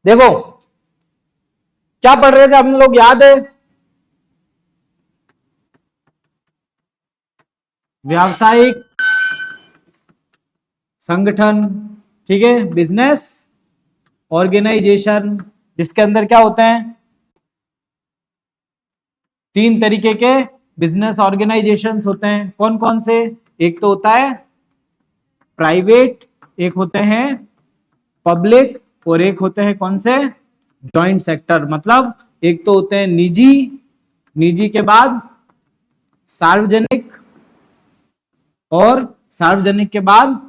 देखो क्या पढ़ रहे थे हम लोग, याद है? व्यावसायिक संगठन, ठीक है, बिजनेस ऑर्गेनाइजेशन, जिसके अंदर क्या होते हैं, तीन तरीके के बिजनेस ऑर्गेनाइजेशंस होते हैं। कौन कौन से? एक तो होता है प्राइवेट, एक होते हैं पब्लिक, और एक होते हैं कौन से, जॉइंट सेक्टर। मतलब एक तो होते हैं निजी, निजी के बाद सार्वजनिक, और सार्वजनिक के बाद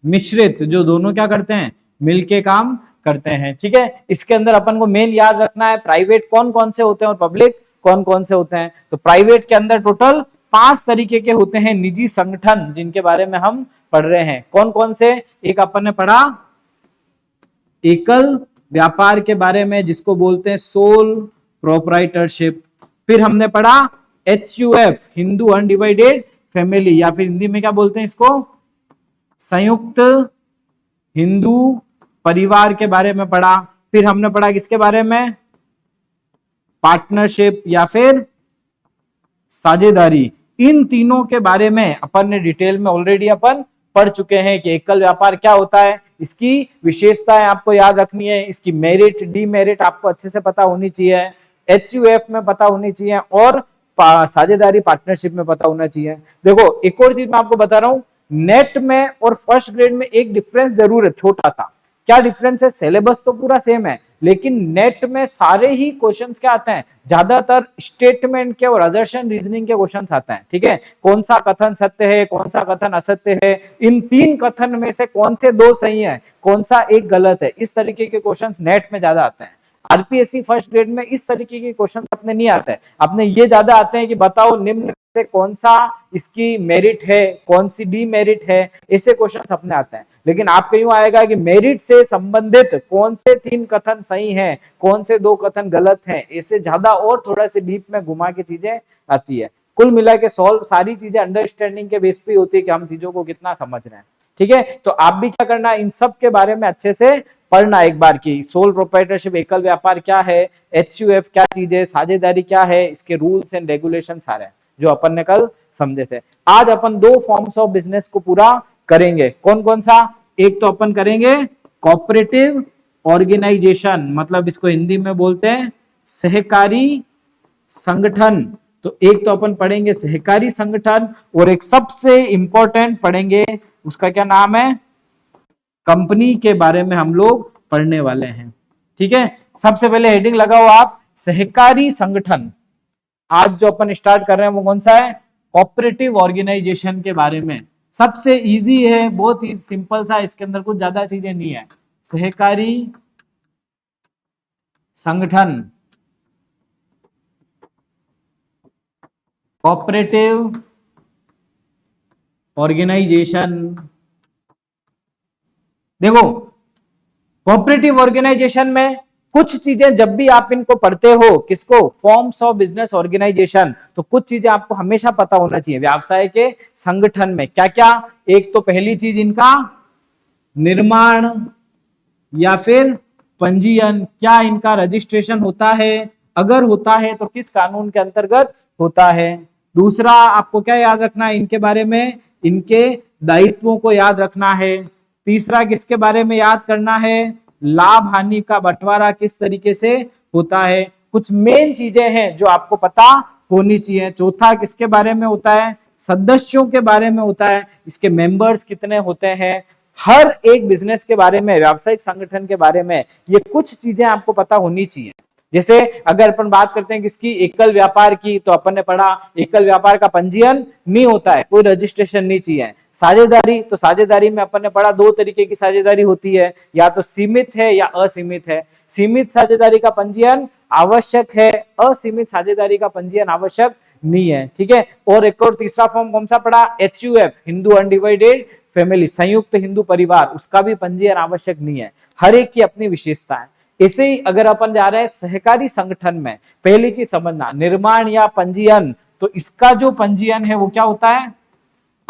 मिश्रित, जो दोनों क्या करते हैं, मिलके काम करते हैं। ठीक है, इसके अंदर अपन को मेन याद रखना है प्राइवेट कौन कौन से होते हैं और पब्लिक कौन कौन से होते हैं। तो प्राइवेट के अंदर टोटल 5 तरीके के होते हैं निजी संगठन, जिनके बारे में हम पढ़ रहे हैं। कौन कौन से? एक अपन ने पढ़ा एकल व्यापार के बारे में, जिसको बोलते हैं सोल प्रोप्राइटरशिप। फिर हमने पढ़ा HUF, हिंदू अनडिवाइडेड फैमिली, या फिर हिंदी में क्या बोलते हैं इसको, संयुक्त हिंदू परिवार के बारे में पढ़ा। फिर हमने पढ़ा किसके बारे में, पार्टनरशिप या फिर साझेदारी। इन तीनों के बारे में अपन ने डिटेल में ऑलरेडी अपन पढ़ चुके हैं कि एकल व्यापार क्या होता है, इसकी विशेषताएं आपको याद रखनी है, इसकी मेरिट डीमेरिट आपको अच्छे से पता होनी चाहिए, HUF में पता होनी चाहिए, और साझेदारी पार्टनरशिप में पता होना चाहिए। देखो एक और चीज मैं आपको बता रहा हूं, नेट में और फर्स्ट ग्रेड में एक डिफरेंस जरूर है, छोटा सा। क्या डिफरेंस है? सिलेबस तो पूरा सेम है, लेकिन नेट में सारे ही क्वेश्चंस क्या आते हैं, ज्यादातर स्टेटमेंट के और असर्शन रीजनिंग के क्वेश्चंस आते हैं। ठीक है, कौन सा कथन सत्य है, कौन सा कथन असत्य है, इन 3 कथन में से कौन से 2 सही है, कौन सा एक गलत है, इस तरीके के क्वेश्चंस नेट में ज्यादा आते हैं। आरपीएससी फर्स्ट ग्रेड में इस तरीके के क्वेश्चन अपने नहीं आते हैं, अपने ये ज्यादा आते हैं कि बताओ निम्न से कौन सा इसकी मेरिट है, कौन सी डीमेरिट है, ऐसे क्वेश्चन अपने आते हैं। लेकिन आपके यूं आएगा कि मेरिट से संबंधित कौन से 3 कथन सही हैं, कौन से 2 कथन गलत हैं, ऐसे ज्यादा और थोड़ा से डीप में घुमा के चीजें आती है। कुल मिला के सॉल्व सारी चीजें अंडरस्टैंडिंग के बेस पे होती है कि हम चीजों को कितना समझ रहे हैं। ठीक है, तो आप भी क्या करना, इन सब के बारे में अच्छे से पढ़ना एक बार की। सोल प्रोप्राइटरशिप, एकल व्यापार क्या है, HUF क्या चीज है, साझेदारी क्या है, इसके रूल्स एंड रेगुलेशन सारे जो अपन ने कल समझे थे। आज अपन 2 फॉर्म्स ऑफ बिजनेस को पूरा करेंगे। कौन कौन सा? एक तो अपन करेंगे कोऑपरेटिव ऑर्गेनाइजेशन, मतलब इसको हिंदी में बोलते हैं सहकारी संगठन। तो एक तो अपन पढ़ेंगे सहकारी संगठन, और एक सबसे इंपॉर्टेंट पढ़ेंगे, उसका क्या नाम है, कंपनी के बारे में हम लोग पढ़ने वाले हैं। ठीक है, सबसे पहले हेडिंग लगाओ आप, सहकारी संगठन। आज जो अपन स्टार्ट कर रहे हैं वो कौन सा है, कोऑपरेटिव ऑर्गेनाइजेशन के बारे में। सबसे इजी है, बहुत ही सिंपल सा, इसके अंदर कुछ ज्यादा चीजें नहीं है। सहकारी संगठन, कोऑपरेटिव ऑर्गेनाइजेशन। देखो कोऑपरेटिव ऑर्गेनाइजेशन में कुछ चीजें जब भी आप इनको पढ़ते हो, किसको, फॉर्म्स ऑफ बिजनेस ऑर्गेनाइजेशन, तो कुछ चीजें आपको हमेशा पता होना चाहिए व्यवसाय के संगठन में क्या क्या। एक तो पहली चीज इनका निर्माण या फिर पंजीयन, क्या इनका रजिस्ट्रेशन होता है, अगर होता है तो किस कानून के अंतर्गत होता है। दूसरा आपको क्या याद रखना है इनके बारे में, इनके दायित्वों को याद रखना है। तीसरा किसके बारे में याद करना है, लाभ हानि का बंटवारा किस तरीके से होता है। कुछ मेन चीजें हैं जो आपको पता होनी चाहिए। चौथा किसके बारे में होता है, सदस्यों के बारे में होता है, इसके मेंबर्स कितने होते हैं। हर एक बिजनेस के बारे में, व्यावसायिक संगठन के बारे में ये कुछ चीजें आपको पता होनी चाहिए। जैसे अगर अपन बात करते हैं किसकी, एकल व्यापार की, तो अपन ने पढ़ा एकल व्यापार का पंजीयन नहीं होता है, कोई रजिस्ट्रेशन नहीं चाहिए। साझेदारी, तो साझेदारी में अपन ने पढ़ा 2 तरीके की साझेदारी होती है, या तो सीमित है या असीमित है। सीमित साझेदारी का पंजीयन आवश्यक है, असीमित साझेदारी का पंजीयन आवश्यक नहीं है। ठीक है, और एक और तीसरा फॉर्म कौन सा पढ़ा, HUF, हिंदू अनडिवाइडेड फैमिली, संयुक्त हिंदू परिवार, उसका भी पंजीयन आवश्यक नहीं है। हर एक की अपनी विशेषता है। इसे ही अगर अपन जा रहे हैं सहकारी संगठन में, पहली चीज समझना, निर्माण या पंजीयन, तो इसका जो पंजीयन है वो क्या होता है,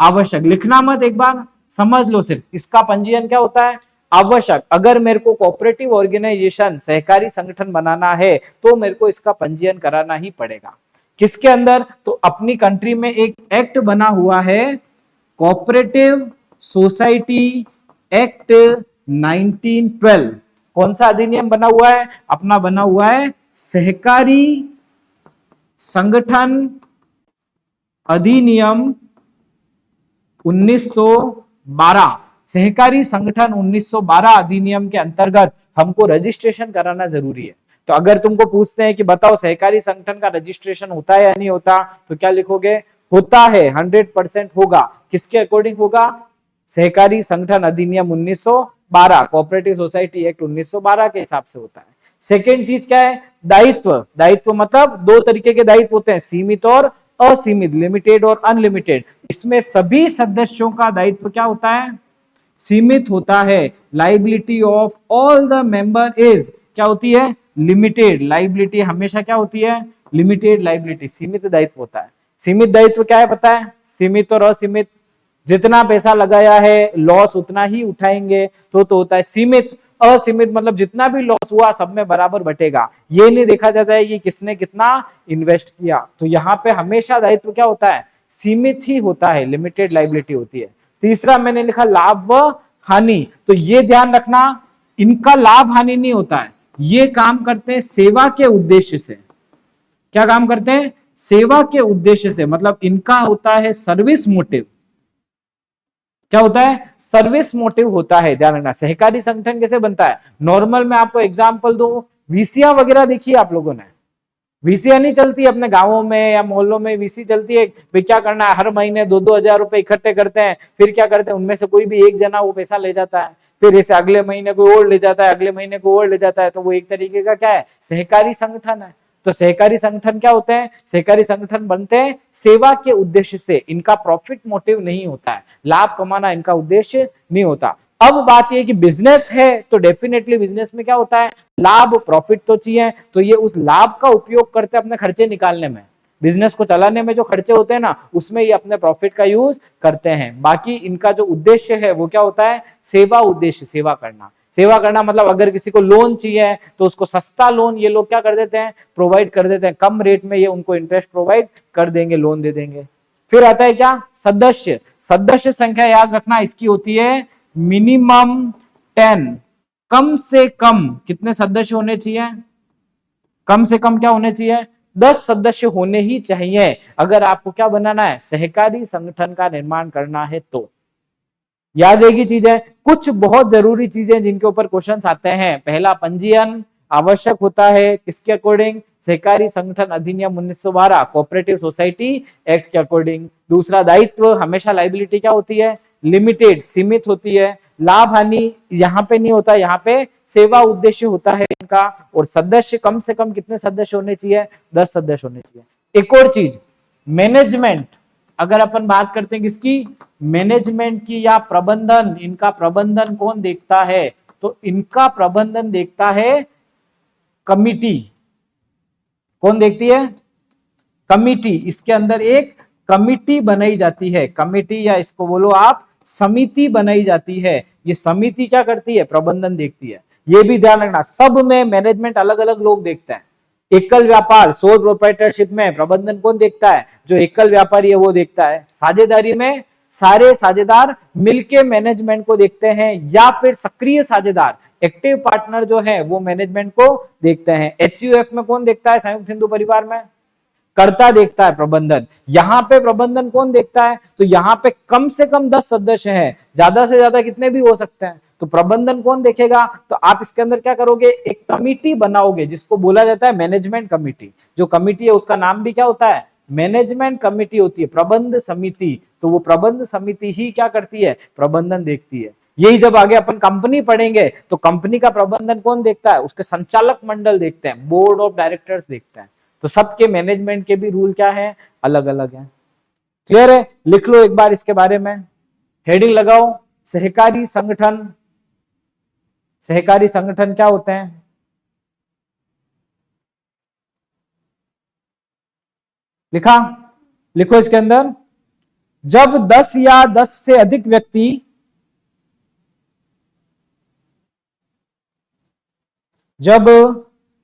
आवश्यक। लिखना मत, एक बार समझ लो सिर्फ, इसका पंजीयन क्या होता है, आवश्यक, अगर मेरे को कोऑपरेटिव ऑर्गेनाइजेशन सहकारी संगठन बनाना है तो मेरे को इसका पंजीयन कराना ही पड़ेगा। किसके अंदर? तो अपनी कंट्री में एक एक्ट बना हुआ है, कोऑपरेटिव सोसाइटी एक्ट 1912। कौन सा अधिनियम बना हुआ है? अपना बना हुआ है सहकारी संगठन अधिनियम 1912। सहकारी संगठन 1912 अधिनियम के अंतर्गत हमको रजिस्ट्रेशन कराना जरूरी है। तो अगर तुमको पूछते हैं कि बताओ सहकारी संगठन का रजिस्ट्रेशन होता है या नहीं होता, तो क्या लिखोगे? होता है, 100% होगा। किसके अकॉर्डिंग होगा? सहकारी संगठन अधिनियम 1912, कोऑपरेटिव सोसाइटी एक्ट 1912 के हिसाब से होता है। सेकेंड चीज क्या है? दायित्व। दायित्व मतलब दो तरीके के दायित्व होते हैं, सीमित और असीमित, लिमिटेड और अनलिमिटेड। इसमें सभी सदस्यों का दायित्व क्या होता है? सीमित होता है। Liability of all the member is क्या होती है? लिमिटेड। लाइबिलिटी हमेशा क्या होती है? Limited liability. सीमित दायित्व होता है। सीमित दायित्व क्या है पता है? सीमित और असीमित, जितना पैसा लगाया है लॉस उतना ही उठाएंगे, तो होता है सीमित। असीमित मतलब जितना भी लॉस हुआ सब में बराबर बटेगा, ये नहीं देखा जाता है कि किसने कितना इन्वेस्ट किया। तो यहाँ पे हमेशा दायित्व क्या होता है? सीमित ही होता है, लिमिटेड लाइबिलिटी होती है। तीसरा मैंने लिखा लाभ व हानि। तो ये ध्यान रखना, इनका लाभ हानि नहीं होता है, ये काम करते हैं सेवा के उद्देश्य से। क्या काम करते हैं? सेवा के उद्देश्य से, मतलब इनका होता है सर्विस मोटिव। क्या होता है? सर्विस मोटिव होता है। ध्यान रखना। सहकारी संगठन कैसे बनता है? नॉर्मल मैं आपको एग्जांपल दूं, वीसिया वगैरह देखिए आप लोगों ने, वीसिया नहीं चलती अपने गांवों में या मोहल्लों में, वीसी चलती है। भाई क्या करना है, हर महीने 2-2 हजार रुपए इकट्ठे करते हैं, फिर क्या करते हैं, उनमें से कोई भी एक जना वो पैसा ले जाता है, फिर इसे अगले महीने कोई और ले जाता है, अगले महीने को और ले जाता है। तो वो एक तरीके का क्या है? सहकारी संगठन है। तो सहकारी संगठन क्या होते हैं? सहकारी संगठन बनते हैं सेवा के उद्देश्य से। इनका प्रॉफिट मोटिव नहीं होता है, लाभ कमाना इनका उद्देश्य नहीं होता। अब बात यह कि बिजनेस है तो डेफिनेटली बिजनेस में क्या होता है? लाभ, प्रॉफिट तो चाहिए। तो ये उस लाभ का उपयोग करते हैं अपने खर्चे निकालने में, बिजनेस को चलाने में जो खर्चे होते हैं ना, उसमें ये अपने प्रॉफिट का यूज करते हैं। बाकी इनका जो उद्देश्य है वो क्या होता है? सेवा उद्देश्य, सेवा करना। सेवा करना मतलब अगर किसी को लोन चाहिए तो उसको सस्ता लोन ये लोग क्या कर देते हैं? प्रोवाइड कर देते हैं, कम रेट में ये उनको इंटरेस्ट प्रोवाइड कर देंगे, लोन दे देंगे। फिर आता है क्या? सदस्य। सदस्य संख्या याद रखना इसकी होती है मिनिमम 10। कम से कम कितने सदस्य होने चाहिए? कम से कम क्या होने चाहिए? 10 सदस्य होने ही चाहिए अगर आपको क्या बनाना है? सहकारी संगठन का निर्माण करना है। तो याद रहेगी चीजें, कुछ बहुत जरूरी चीजें जिनके ऊपर क्वेश्चंस आते हैं। पहला, पंजीयन आवश्यक होता है किसके अकॉर्डिंग? सहकारी संगठन अधिनियम 1912, कोऑपरेटिव सोसाइटी एक्ट के अकॉर्डिंग। दूसरा, दायित्व हमेशा लाइबिलिटी क्या होती है? लिमिटेड, सीमित होती है। लाभ हानि यहाँ पे नहीं होता, यहाँ पे सेवा उद्देश्य होता है इनका। और सदस्य कम से कम कितने सदस्य होने चाहिए? 10 सदस्य होने चाहिए। एक और चीज, मैनेजमेंट। अगर अपन बात करते हैं किसकी? मैनेजमेंट की या प्रबंधन। इनका प्रबंधन कौन देखता है? तो इनका प्रबंधन देखता है कमिटी। कौन देखती है? कमिटी। इसके अंदर एक कमिटी बनाई जाती है, कमिटी या इसको बोलो आप समिति बनाई जाती है। ये समिति क्या करती है? प्रबंधन देखती है। ये भी ध्यान रखना, सब में मैनेजमेंट अलग अलग लोग देखते हैं। एकल व्यापार, सोल प्रोप्राइटरशिप में प्रबंधन कौन देखता है? जो एकल व्यापारी है वो देखता है। साझेदारी में सारे साझेदार मिलके मैनेजमेंट को देखते हैं, या फिर सक्रिय साझेदार, एक्टिव पार्टनर जो है वो मैनेजमेंट को देखते हैं। एचयूएफ में कौन देखता है? संयुक्त हिंदू परिवार में कर्ता देखता है प्रबंधन। यहां पे प्रबंधन कौन देखता है? तो यहां पे कम से कम 10 सदस्य हैं, ज्यादा से ज्यादा कितने भी हो सकते हैं। तो प्रबंधन कौन देखेगा? तो आप इसके अंदर क्या करोगे? एक कमिटी बनाओगे जिसको बोला जाता है मैनेजमेंट कमिटी। जो कमिटी है उसका नाम भी क्या होता है? मैनेजमेंट कमिटी होती है, प्रबंध समिति। तो वो प्रबंध समिति ही क्या करती है? प्रबंधन देखती है। यही जब आगे अपन कंपनी पढ़ेंगे तो कंपनी का प्रबंधन कौन देखता है? उसके संचालक मंडल देखते हैं, बोर्ड ऑफ डायरेक्टर्स देखते हैं। तो सबके मैनेजमेंट के भी रूल क्या है? अलग अलग है। क्लियर है? लिख लो एक बार इसके बारे में, हेडिंग लगाओ, सहकारी संगठन। सहकारी संगठन क्या होते हैं? लिखा? लिखो इसके अंदर, जब 10 या 10 से अधिक व्यक्ति जब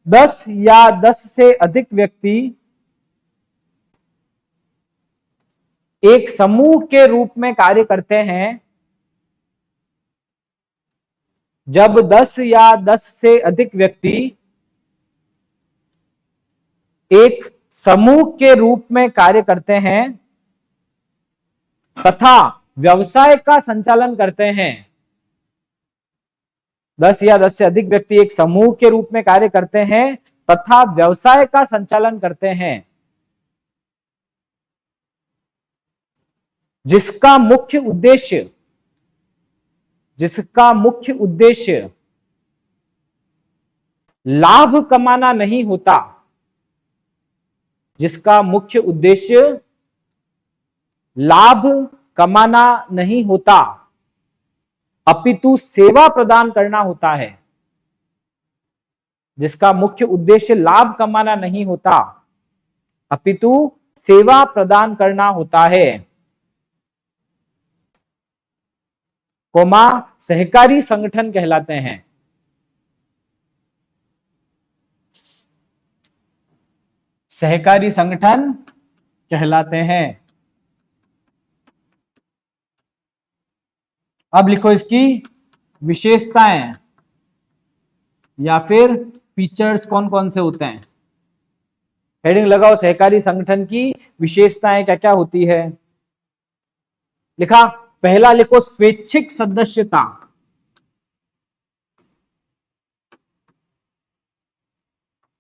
10 या 10 से अधिक व्यक्ति एक समूह के रूप में कार्य करते हैं, जब 10 या 10 से अधिक व्यक्ति एक समूह के रूप में कार्य करते हैं तथा व्यवसाय का संचालन करते हैं, 10 या 10 से अधिक व्यक्ति एक समूह के रूप में कार्य करते हैं तथा व्यवसाय का संचालन करते हैं, जिसका मुख्य उद्देश्य लाभ कमाना नहीं होता, जिसका मुख्य उद्देश्य लाभ कमाना नहीं होता, अपितु सेवा प्रदान करना होता है। जिसका मुख्य उद्देश्य लाभ कमाना नहीं होता, अपितु सेवा प्रदान करना होता है, कोमा सहकारी संगठन कहलाते हैं। सहकारी संगठन कहलाते हैं। अब लिखो इसकी विशेषताएं या फिर फीचर्स कौन कौन से होते हैं। हेडिंग लगाओ, सहकारी संगठन की विशेषताएं क्या क्या होती है। लिखा, पहला लिखो स्वैच्छिक सदस्यता।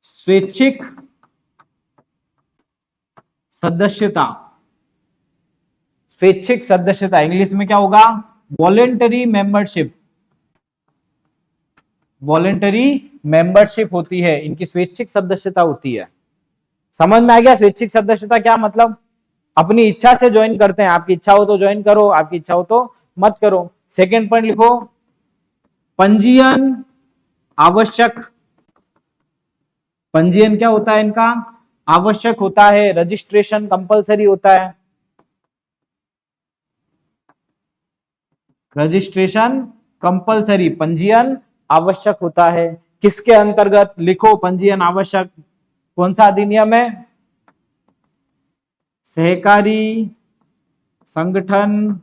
स्वैच्छिक सदस्यता, स्वैच्छिक सदस्यता इंग्लिश में क्या होगा? Voluntary membership. वॉलेंटरी मेंबरशिप होती है, इनकी स्वैच्छिक सदस्यता होती है। समझ में आ गया स्वैच्छिक सदस्यता क्या मतलब? अपनी इच्छा से ज्वाइन करते हैं। आपकी इच्छा हो तो ज्वाइन करो, आपकी इच्छा हो तो मत करो। सेकेंड पॉइंट लिखो, पंजीयन आवश्यक। पंजीयन क्या होता है इनका? आवश्यक होता है। रजिस्ट्रेशन कंपलसरी होता है। रजिस्ट्रेशन कंपलसरी, पंजीयन आवश्यक होता है। किसके अंतर्गत? लिखो पंजीयन आवश्यक। कौन सा अधिनियम है? सहकारी संगठन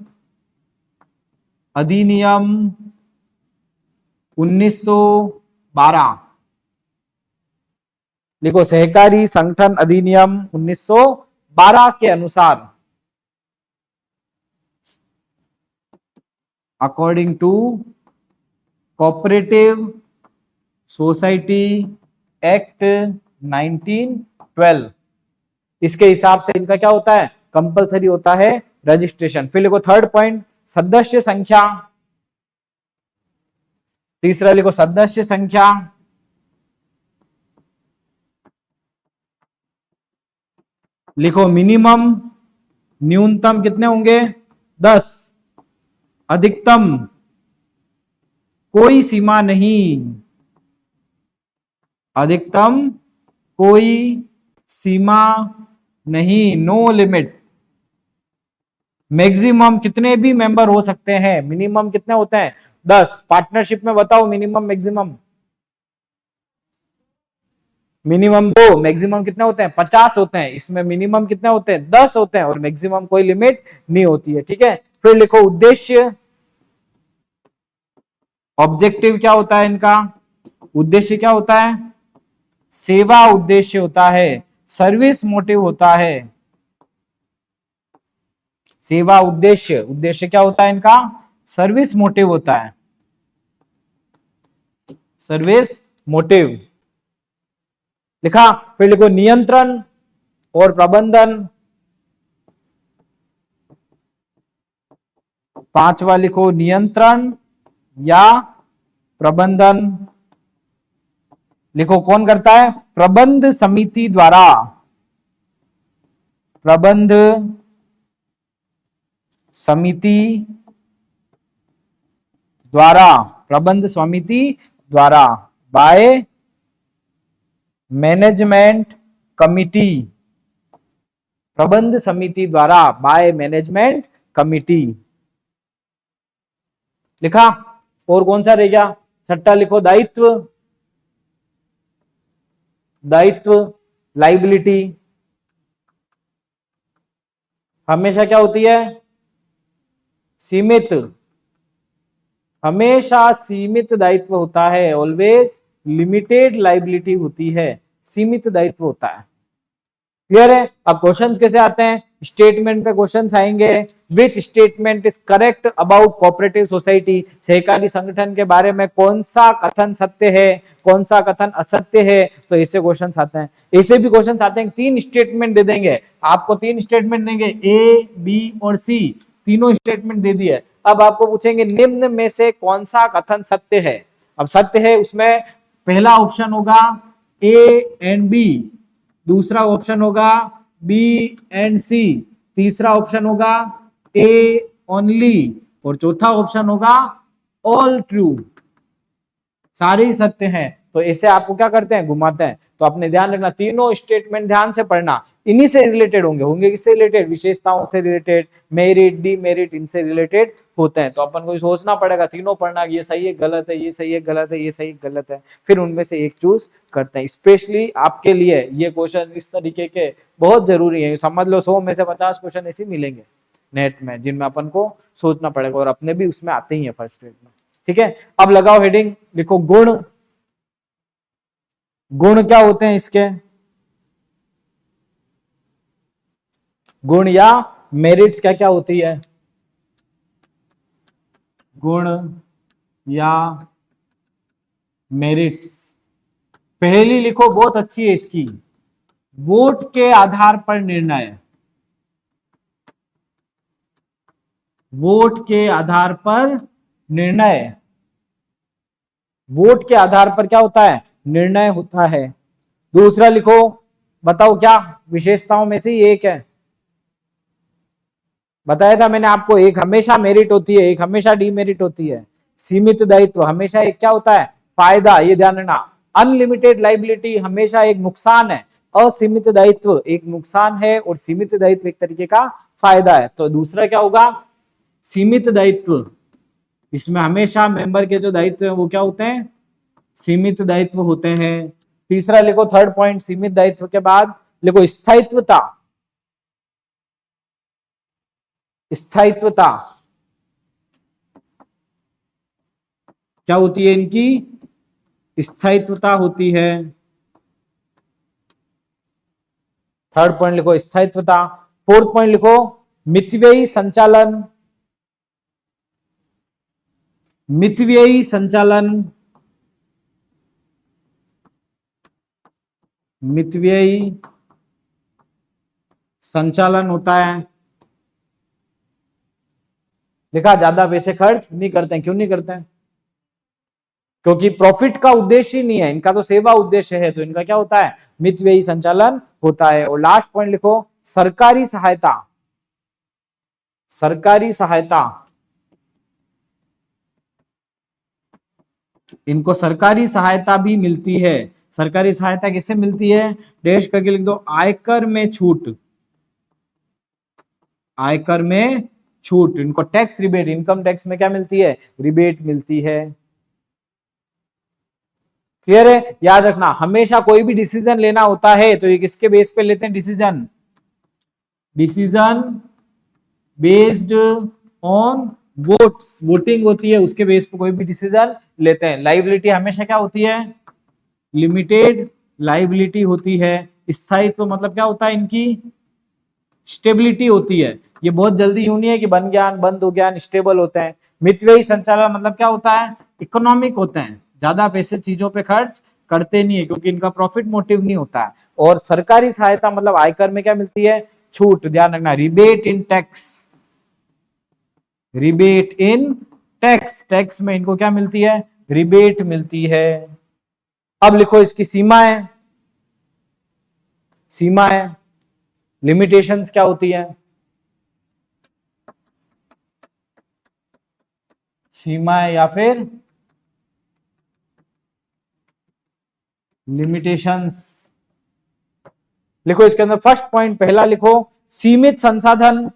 अधिनियम 1912। लिखो सहकारी संगठन अधिनियम 1912 के अनुसार, according to cooperative society act 1912, इसके हिसाब से इनका क्या होता है? कंपलसरी होता है रजिस्ट्रेशन। फिर लिखो थर्ड पॉइंट, सदस्य संख्या। तीसरा लिखो सदस्य संख्या। लिखो मिनिमम, न्यूनतम कितने होंगे? 10। अधिकतम कोई सीमा नहीं। अधिकतम कोई सीमा नहीं, नो लिमिट। मैक्सिमम कितने भी मेंबर हो सकते हैं। मिनिमम कितने होते हैं? 10। पार्टनरशिप में बताओ मिनिमम मैक्सिमम। मिनिमम 2, मैक्सिमम कितने होते हैं? 50 होते हैं। इसमें मिनिमम कितने होते हैं? 10 होते हैं और मैक्सिमम कोई लिमिट नहीं होती है। ठीक है, फिर लिखो उद्देश्य। ऑब्जेक्टिव क्या होता है इनका? उद्देश्य क्या होता है? सेवा उद्देश्य होता है, सर्विस मोटिव होता है। सेवा उद्देश्य, उद्देश्य क्या होता है इनका? सर्विस मोटिव होता है, सर्विस मोटिव। लिखा, फिर लिखो नियंत्रण और प्रबंधन। पांचवा लिखो नियंत्रण या प्रबंधन। लिखो कौन करता है? प्रबंध समिति द्वारा। प्रबंध समिति द्वारा, प्रबंध समिति द्वारा, बाय मैनेजमेंट कमिटी। प्रबंध समिति द्वारा, बाय मैनेजमेंट कमिटी। लिखा, और कौन सा रह गया? छठा लिखो दायित्व। दायित्व लाइबिलिटी हमेशा क्या होती है? सीमित, हमेशा सीमित दायित्व होता है, ऑलवेज लिमिटेड लाइबिलिटी होती है, सीमित दायित्व होता है। क्लियर है? अब क्वेश्चंस कैसे आते हैं? स्टेटमेंट पे क्वेश्चंस आएंगे। Which statement is correct about cooperative society, सहकारी संगठन के बारे में कौन सा कथन सत्य है, कौन सा कथन असत्य है, तो ऐसे क्वेश्चंस आते हैं। ऐसे भी क्वेश्चंस आते हैं, 3 स्टेटमेंट दे देंगे आपको, 3 स्टेटमेंट देंगे, ए बी और सी, तीनों स्टेटमेंट दे दिए। अब आपको पूछेंगे निम्न में से कौन सा कथन सत्य है। अब सत्य है उसमें पहला ऑप्शन होगा ए एंड बी, दूसरा ऑप्शन होगा बी एंड सी, तीसरा ऑप्शन होगा ए ओनली और चौथा ऑप्शन होगा ऑल ट्रू, सारे ही सत्य हैं। तो ऐसे आपको क्या करते हैं? घुमाते हैं। तो आपने ध्यान रखना, तीनों स्टेटमेंट ध्यान से पढ़ना, इन्हीं से रिलेटेड होंगे किससे रिलेटेड? विशेषताओं से रिलेटेड, मेरिट डीमेरिट इनसे रिलेटेड होते हैं। तो अपन को सोचना पड़ेगा, तीनों पढ़ना, ये सही है गलत है, ये सही है गलत है, ये सही गलत है, फिर उनमें से एक चूज करते हैं। स्पेशली आपके लिए ये क्वेश्चन इस तरीके के बहुत जरूरी है। समझ लो 100 में से 50 क्वेश्चन ऐसे मिलेंगे नेट में जिनमें अपन को सोचना पड़ेगा, और अपने भी उसमें आते ही है फर्स्ट ग्रेड में। ठीक है, अब लगाओ हेडिंग, लिखो गुण। गुण क्या होते हैं इसके? गुण या मेरिट्स क्या क्या होती है? गुण या मेरिट्स, पहली लिखो बहुत अच्छी है इसकी, वोट के आधार पर निर्णय, वोट के आधार पर निर्णय, वोट के आधार पर क्या होता है? निर्णय होता है। दूसरा लिखो, बताओ क्या विशेषताओं में से ही एक है? बताया था मैंने आपको, एक हमेशा मेरिट होती है, एक हमेशा डीमेरिट होती है। सीमित दायित्व हमेशा एक क्या होता है? फायदा, ये ध्यान रखना। अनलिमिटेड लाइबिलिटी हमेशा एक नुकसान है, असीमित दायित्व एक नुकसान है, और सीमित दायित्व एक तरीके का फायदा है। तो दूसरा क्या होगा? सीमित दायित्व, इसमें हमेशा मेंबर के जो दायित्व है वो क्या होते हैं? सीमित दायित्व होते हैं। तीसरा लिखो, थर्ड पॉइंट, सीमित दायित्व के बाद लिखो स्थायित्वता, स्थायित्वता क्या होती है इनकी? स्थायित्वता होती है। थर्ड पॉइंट लिखो स्थायित्वता। फोर्थ पॉइंट लिखो मितव्ययी संचालन, मितव्ययी संचालन, मितव्ययी संचालन होता है। लिखा, ज्यादा पैसे खर्च नहीं करते हैं। क्यों नहीं करते हैं? क्योंकि प्रॉफिट का उद्देश्य ही नहीं है इनका, तो सेवा उद्देश्य है, तो इनका क्या होता है? मितव्ययी संचालन होता है। और लास्ट पॉइंट लिखो सरकारी सहायता, सरकारी सहायता, इनको सरकारी सहायता भी मिलती है। सरकारी सहायता किससे मिलती है? डैश करके लिख दो, आयकर में छूट, आयकर में छूट। इनको टैक्स रिबेट, इनकम टैक्स में क्या मिलती है? रिबेट मिलती है। क्लियर है? याद रखना, हमेशा कोई भी डिसीजन लेना होता है तो ये किसके बेस पे लेते हैं decision? Decision based on votes, voting होती है उसके बेस पे कोई भी डिसीजन लेते हैं। लाइबिलिटी हमेशा क्या होती है? लिमिटेड लाइबिलिटी होती है। स्थायित्व मतलब क्या होता है? इनकी स्टेबिलिटी होती है, ये बहुत जल्दी यूं नहीं है कि बन गया बंद हो गया, स्टेबल होते हैं। मितव्ययी संचालन मतलब क्या होता है? इकोनॉमिक होते हैं, ज्यादा पैसे चीजों पे खर्च करते नहीं है क्योंकि इनका प्रॉफिट मोटिव नहीं होता है। और सरकारी सहायता मतलब आयकर में क्या मिलती है? छूट। ध्यान रखना, rebate in tax, rebate in tax, tax में इनको क्या मिलती है? रिबेट मिलती है। अब लिखो इसकी सीमाएं, सीमाएं, लिमिटेशंस क्या होती है? सीमाएं या फिर लिमिटेशंस। लिखो इसके अंदर फर्स्ट पॉइंट पहला लिखो, सीमित संसाधन,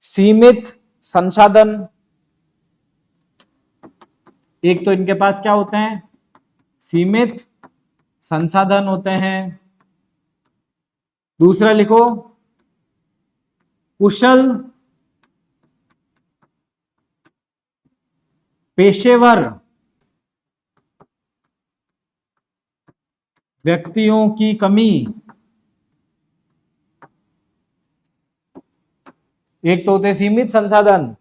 सीमित संसाधन एक तो इनके पास क्या होते हैं, सीमित संसाधन होते हैं। दूसरा लिखो कुशल पेशेवर व्यक्तियों की कमी। एक तो होते हैं सीमित संसाधन,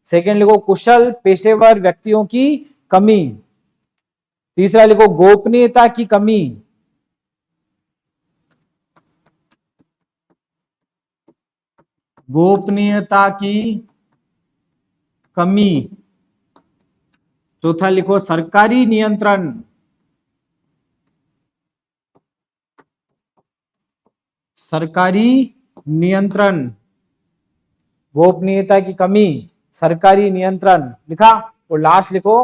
सेकंड लिखो कुशल पेशेवर व्यक्तियों की कमी, तीसरा लिखो गोपनीयता की कमी, गोपनीयता की कमी, चौथा लिखो सरकारी नियंत्रण, सरकारी नियंत्रण, गोपनीयता की कमी, सरकारी नियंत्रण लिखा। और लास्ट लिखो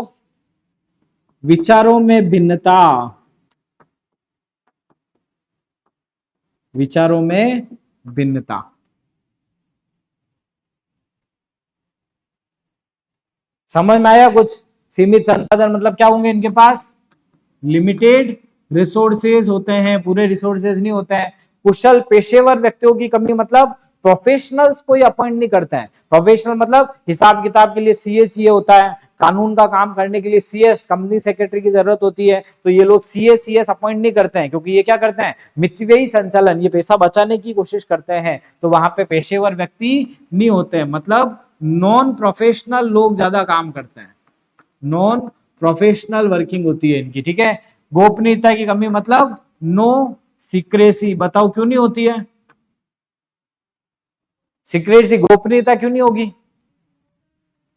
विचारों में भिन्नता, विचारों में भिन्नता। समझ में आया कुछ? सीमित संसाधन मतलब क्या होंगे, इनके पास लिमिटेड रिसोर्सेज होते हैं, पूरे रिसोर्सेज नहीं होते हैं। कुशल पेशेवर व्यक्तियों की कमी मतलब प्रोफेशनल्स कोई अपॉइंट नहीं करता है। प्रोफेशनल मतलब हिसाब किताब के लिए सीए चाहिए होता है, कानून का काम करने के लिए सीएस कंपनी सेक्रेटरी की जरूरत होती है, तो ये लोग सीएस अपॉइंट नहीं करते हैं, क्योंकि ये क्या करते हैं, मितव्ययी संचालन, ये पैसा बचाने की कोशिश करते हैं। तो वहां पे पेशेवर व्यक्ति नहीं होते हैं, मतलब नॉन प्रोफेशनल लोग ज्यादा काम करते हैं, नॉन प्रोफेशनल वर्किंग होती है इनकी, ठीक है। गोपनीयता की कमी मतलब नो सीक्रेसी, बताओ क्यों नहीं होती है सीक्रेसी, गोपनीयता क्यों नहीं होगी?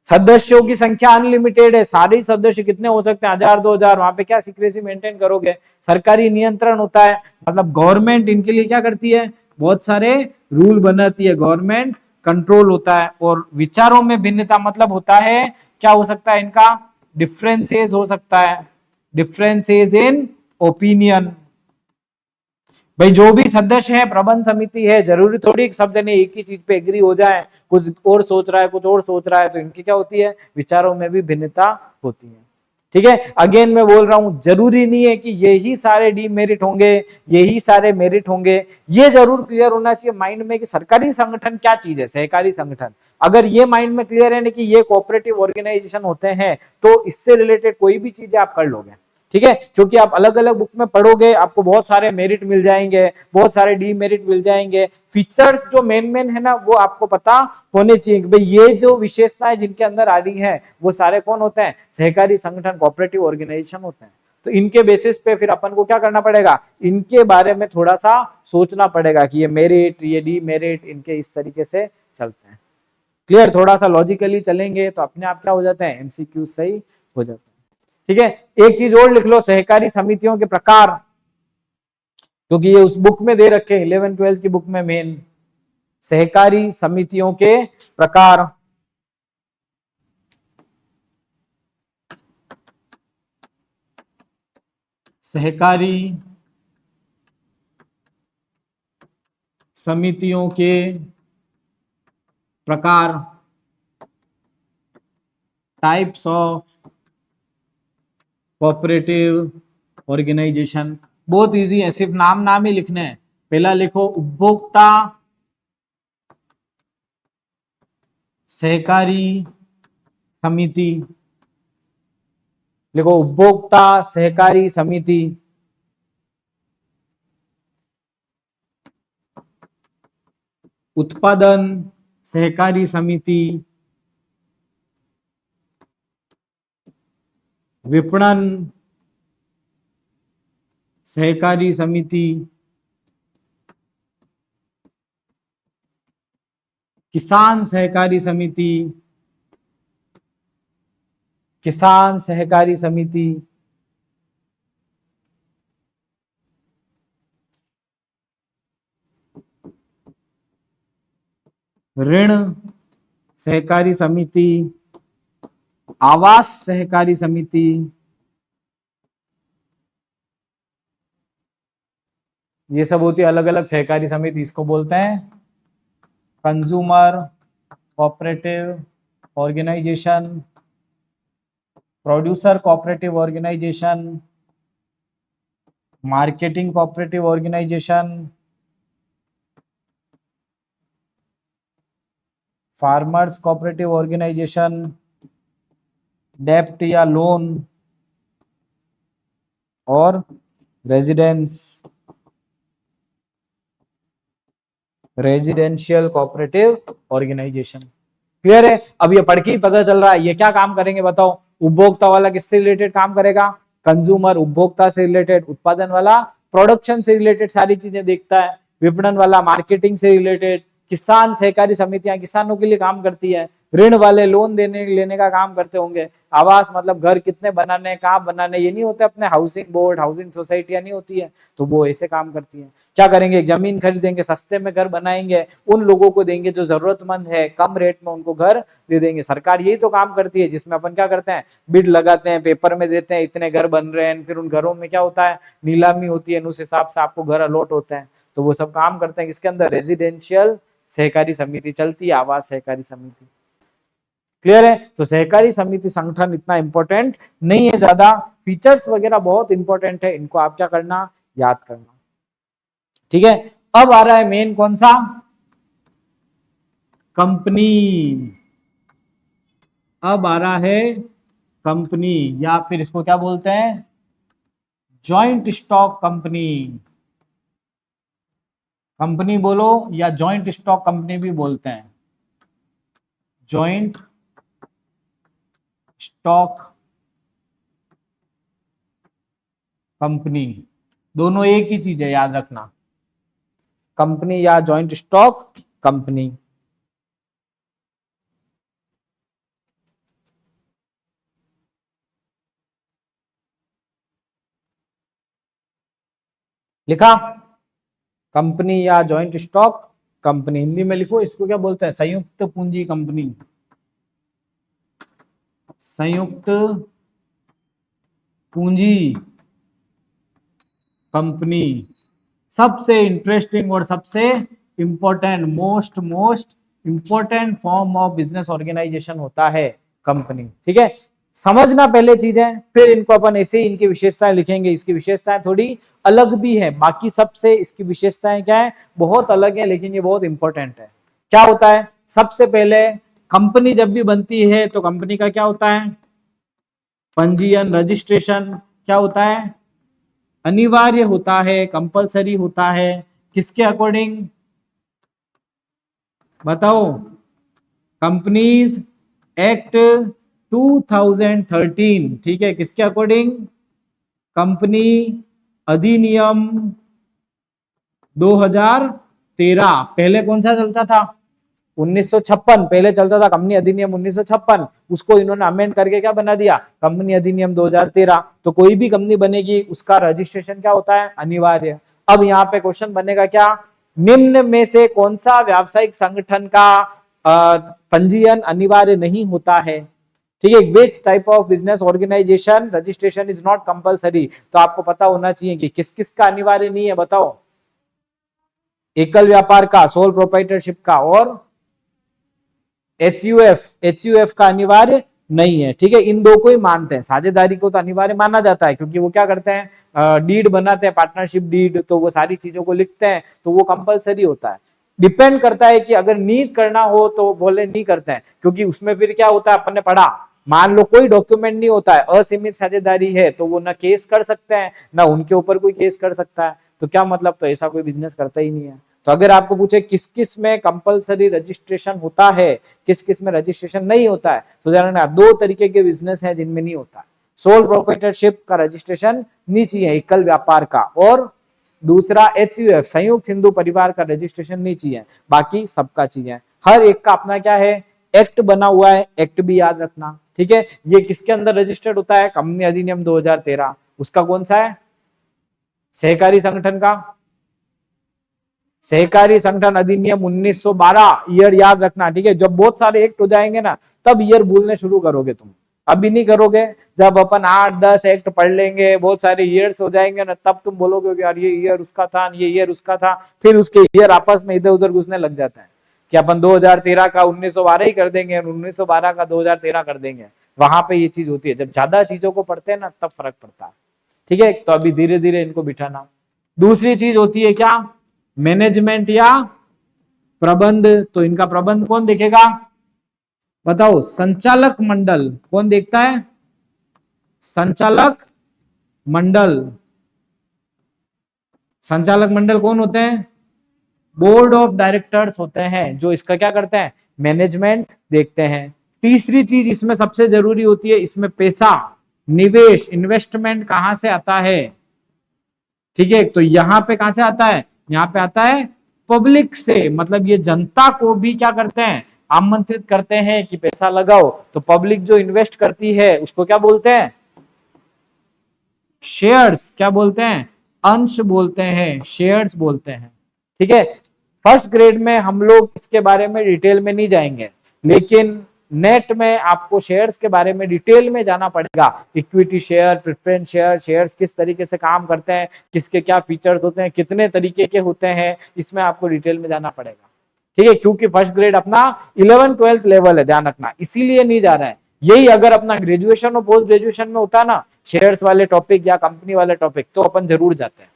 सदस्यों की संख्या अनलिमिटेड है, सारे सदस्य कितने हो सकते हैं, 1000 2000, वहां पे क्या सीक्रेसी मेंटेन करोगे? सरकारी नियंत्रण होता है, मतलब गवर्नमेंट इनके लिए क्या करती है, बहुत सारे रूल बनाती है, गवर्नमेंट कंट्रोल होता है। और विचारों में भिन्नता मतलब होता है, क्या हो सकता है इनका, डिफरेंसेस हो सकता है, डिफरेंसेस इन ओपिनियन। भाई जो भी सदस्य है, प्रबंध समिति है, जरूरी थोड़ी सब जने एक ही चीज पे एग्री हो जाए, कुछ और सोच रहा है, कुछ और सोच रहा है, तो इनकी क्या होती है, विचारों में भी भिन्नता होती है, ठीक है। अगेन मैं बोल रहा हूं, जरूरी नहीं है कि यही सारे डीमेरिट होंगे, यही सारे मेरिट होंगे। ये जरूर क्लियर होना चाहिए माइंड में कि सरकारी संगठन क्या चीज है, सहकारी संगठन। अगर ये माइंड में क्लियर है ना कि ये कोऑपरेटिव ऑर्गेनाइजेशन होते हैं, तो इससे रिलेटेड कोई भी चीजें आप कर लोगे, ठीक है। क्योंकि आप अलग अलग बुक में पढ़ोगे, आपको बहुत सारे मेरिट मिल जाएंगे, बहुत सारे डीमेरिट मिल जाएंगे। फीचर्स जो मेन मेन है ना, वो आपको पता होने चाहिए कि भाई ये जो विशेषताएं जिनके अंदर आ रही है, वो सारे कौन होते हैं, सहकारी संगठन, कोऑपरेटिव ऑर्गेनाइजेशन होते हैं। तो इनके बेसिस पे फिर अपन को क्या करना पड़ेगा, इनके बारे में थोड़ा सा सोचना पड़ेगा कि ये मेरिट, ये डीमेरिट, इनके इस तरीके से चलते हैं। क्लियर? थोड़ा सा लॉजिकली चलेंगे तो अपने आप क्या हो जाते हैं, एमसीक्यू सही हो जाते हैं, ठीक है। एक चीज और लिख लो, सहकारी समितियों के प्रकार, क्योंकि ये उस बुक में दे रखे हैं 11 12 की बुक में, मेन सहकारी समितियों के प्रकार। सहकारी समितियों के प्रकार, टाइप्स ऑफ कोऑपरेटिव ऑर्गेनाइजेशन। बहुत इजी है, सिर्फ नाम नाम ही लिखने हैं। पहला लिखो उपभोक्ता सहकारी समिति, लिखो उपभोक्ता सहकारी समिति। उत्पादन सहकारी समिति, विपणन सहकारी समिति, किसान सहकारी समिति, किसान सहकारी समिति, ऋण सहकारी समिति, आवास सहकारी समिति, ये सब होती है अलग अलग सहकारी समिति। इसको बोलते हैं consumer cooperative organisation, producer cooperative organisation, marketing cooperative organisation, farmers cooperative organisation, डेप्ट या लोन, और रेजिडेंशियल कोऑपरेटिव ऑर्गेनाइजेशन। क्लियर है? अब ये पढ़ के ही पता चल रहा है ये क्या काम करेंगे बताओ। उपभोक्ता वाला किससे रिलेटेड काम करेगा? कंज्यूमर, उपभोक्ता से रिलेटेड। उत्पादन वाला प्रोडक्शन से रिलेटेड सारी चीजें देखता है। विपणन वाला मार्केटिंग से रिलेटेड। किसान सहकारी समितियां किसानों के लिए काम करती है। ऋण वाले लोन देने लेने का काम करते होंगे। आवास मतलब घर कितने बनाने, कहाँ बनाने, ये नहीं होते अपने हाउसिंग बोर्ड, हाउसिंग सोसाइटियां नहीं होती है, तो वो ऐसे काम करती है। क्या करेंगे? जमीन खरीदेंगे, सस्ते में घर बनाएंगे, उन लोगों को देंगे जो जरूरतमंद है, कम रेट में उनको घर दे देंगे। सरकार यही तो काम करती है, जिसमें अपन क्या करते हैं, बिड लगाते हैं, पेपर में देते हैं, इतने घर बन रहे हैं, फिर उन घरों में क्या होता है, नीलामी होती है, उस हिसाब से आपको घर अलॉट होते हैं। तो वो सब काम करते हैं किसके अंदर? रेजिडेंशियल सहकारी समिति चलती है, आवास सहकारी समिति। क्लियर है? तो सहकारी समिति संगठन इतना इंपॉर्टेंट नहीं है ज्यादा, फीचर्स वगैरह बहुत इंपॉर्टेंट है, इनको आप क्या करना, याद करना। ठीक है? अब आ रहा है मेन कौन सा? कंपनी। अब आ रहा है कंपनी, या फिर इसको क्या बोलते हैं, जॉइंट स्टॉक कंपनी। कंपनी बोलो या जॉइंट स्टॉक कंपनी भी बोलते हैं। जॉइंट स्टॉक कंपनी, दोनों एक ही चीज है, याद रखना। कंपनी या जॉइंट स्टॉक कंपनी। लिखा? कंपनी या जॉइंट स्टॉक कंपनी। हिंदी में लिखो, इसको क्या बोलते हैं? संयुक्त पूंजी कंपनी। संयुक्त पूंजी कंपनी सबसे इंटरेस्टिंग और सबसे important, most important form of business organisation होता है कंपनी। ठीक है? समझना पहले चीजें, फिर इनको अपन ऐसे ही इनकी विशेषताएं लिखेंगे। इसकी विशेषताएं थोड़ी अलग भी है, बाकी सबसे इसकी विशेषताएं क्या है, बहुत अलग है, लेकिन ये बहुत इंपॉर्टेंट है। क्या होता है? सबसे पहले कंपनी जब भी बनती है तो कंपनी का क्या होता है, पंजीयन, रजिस्ट्रेशन क्या होता है, अनिवार्य होता है, कंपलसरी होता है। किसके अकॉर्डिंग बताओ? Companies act 2013। ठीक है? किसके अकॉर्डिंग? कंपनी अधिनियम 2013। पहले कौन सा चलता था? 1956 पहले चलता था, कंपनी अधिनियम 1956। उसको इन्होंने अमेंड करके क्या बना दिया, कंपनी अधिनियम 2013। तो कोई भी कंपनी बनेगी उसका रजिस्ट्रेशन क्या होता है, अनिवार्य। अब यहाँ पे क्वेश्चन बनेगा क्या, निम्न में से कौन सा व्यावसायिक संगठन का पंजीयन अनिवार्य नहीं होता है? ठीक है? Which type of business organisation registration is not compulsory. तो आपको पता होना चाहिए कि किस किस का अनिवार्य नहीं है, बताओ। एकल व्यापार का, सोल प्रोप्राइटरशिप का, और एचयूएफ का अनिवार्य नहीं है। ठीक है? इन दो को ही मानते हैं। साझेदारी को तो अनिवार्य माना जाता है, क्योंकि वो क्या करते हैं, डीड बनाते हैं, पार्टनरशिप डीड, तो वो सारी चीजों को लिखते हैं, तो वो कंपलसरी होता है। डिपेंड करता है कि अगर नहीं करना हो तो बोले नहीं करते हैं, क्योंकि उसमें फिर क्या होता है, अपन ने पढ़ा, मान लो कोई डॉक्यूमेंट नहीं होता है, असीमित साझेदारी है, तो वो ना केस कर सकते हैं, ना उनके ऊपर कोई केस कर सकता है। तो क्या मतलब, तो ऐसा कोई बिजनेस करता ही नहीं है। तो अगर आपको पूछे किस किस में कंपलसरी रजिस्ट्रेशन होता है, किस किस में रजिस्ट्रेशन नहीं होता है, तो ध्यान रखना, दो तरीके के बिजनेस है जिनमें नहीं होता है। सोल प्रोप्राइटरशिप का रजिस्ट्रेशन नहीं चाहिए, एकल व्यापार का, और दूसरा एचयूएफ, संयुक्त हिंदू परिवार का रजिस्ट्रेशन नहीं चाहिए, बाकी सबका चाहिए। हर एक का अपना क्या है, एक्ट बना हुआ है, एक्ट भी याद रखना। ठीक है? ये किसके अंदर रजिस्टर्ड होता है, कंपनी अधिनियम 2013। उसका कौन सा है, सहकारी संगठन का, सहकारी संगठन अधिनियम 1912, ईयर याद रखना। ठीक है? जब बहुत सारे एक्ट हो जाएंगे ना, तब ईयर भूलने शुरू करोगे तुम, अभी नहीं करोगे। जब अपन 8-10 एक्ट पढ़ लेंगे, बहुत सारे ईयर्स हो जाएंगे ना, तब तुम बोलोगे यार ये ईयर उसका था, ये ईयर उसका था, फिर उसके ईयर आपस में इधर उधर घुसने लग जाता है। कि अपन 2013 का 1912 ही कर देंगे और 1912 का 2013 कर देंगे। वहां पे ये चीज होती है, जब ज्यादा चीजों को पढ़ते हैं ना तब फर्क पड़ता है। ठीक है, तो अभी धीरे धीरे इनको बिठाना। दूसरी चीज होती है क्या, मैनेजमेंट या प्रबंध। तो इनका प्रबंध कौन देखेगा बताओ, संचालक मंडल। कौन देखता है, संचालक मंडल। संचालक मंडल कौन होते हैं, बोर्ड ऑफ डायरेक्टर्स होते हैं, जो इसका क्या करते हैं, मैनेजमेंट देखते हैं। तीसरी चीज इसमें सबसे जरूरी होती है, इसमें पैसा, निवेश, इन्वेस्टमेंट कहां से आता है। ठीक है, तो यहां पे कहां से आता है, यहां पे आता है पब्लिक से, मतलब ये जनता को भी क्या करते हैं, आमंत्रित करते हैं कि पैसा लगाओ। तो पब्लिक जो इन्वेस्ट करती है उसको क्या बोलते हैं, शेयर्स। क्या बोलते हैं, अंश बोलते हैं, शेयर्स बोलते हैं। ठीक है, फर्स्ट ग्रेड में हम लोग इसके बारे में डिटेल में नहीं जाएंगे, लेकिन नेट में आपको शेयर्स के बारे में डिटेल में जाना पड़ेगा। Equity share, preference share, shares किस तरीके से काम करते हैं, किसके क्या फीचर्स होते हैं, कितने तरीके के होते हैं, इसमें आपको डिटेल में जाना पड़ेगा। ठीक है, क्योंकि फर्स्ट ग्रेड अपना 11th-12th लेवल है, ध्यान रखना, इसीलिए नहीं जा रहा है। यही अगर अपना ग्रेजुएशन और पोस्ट ग्रेजुएशन में होता ना, शेयर्स वाले टॉपिक या कंपनी वाले टॉपिक, तो अपन जरूर जाते हैं।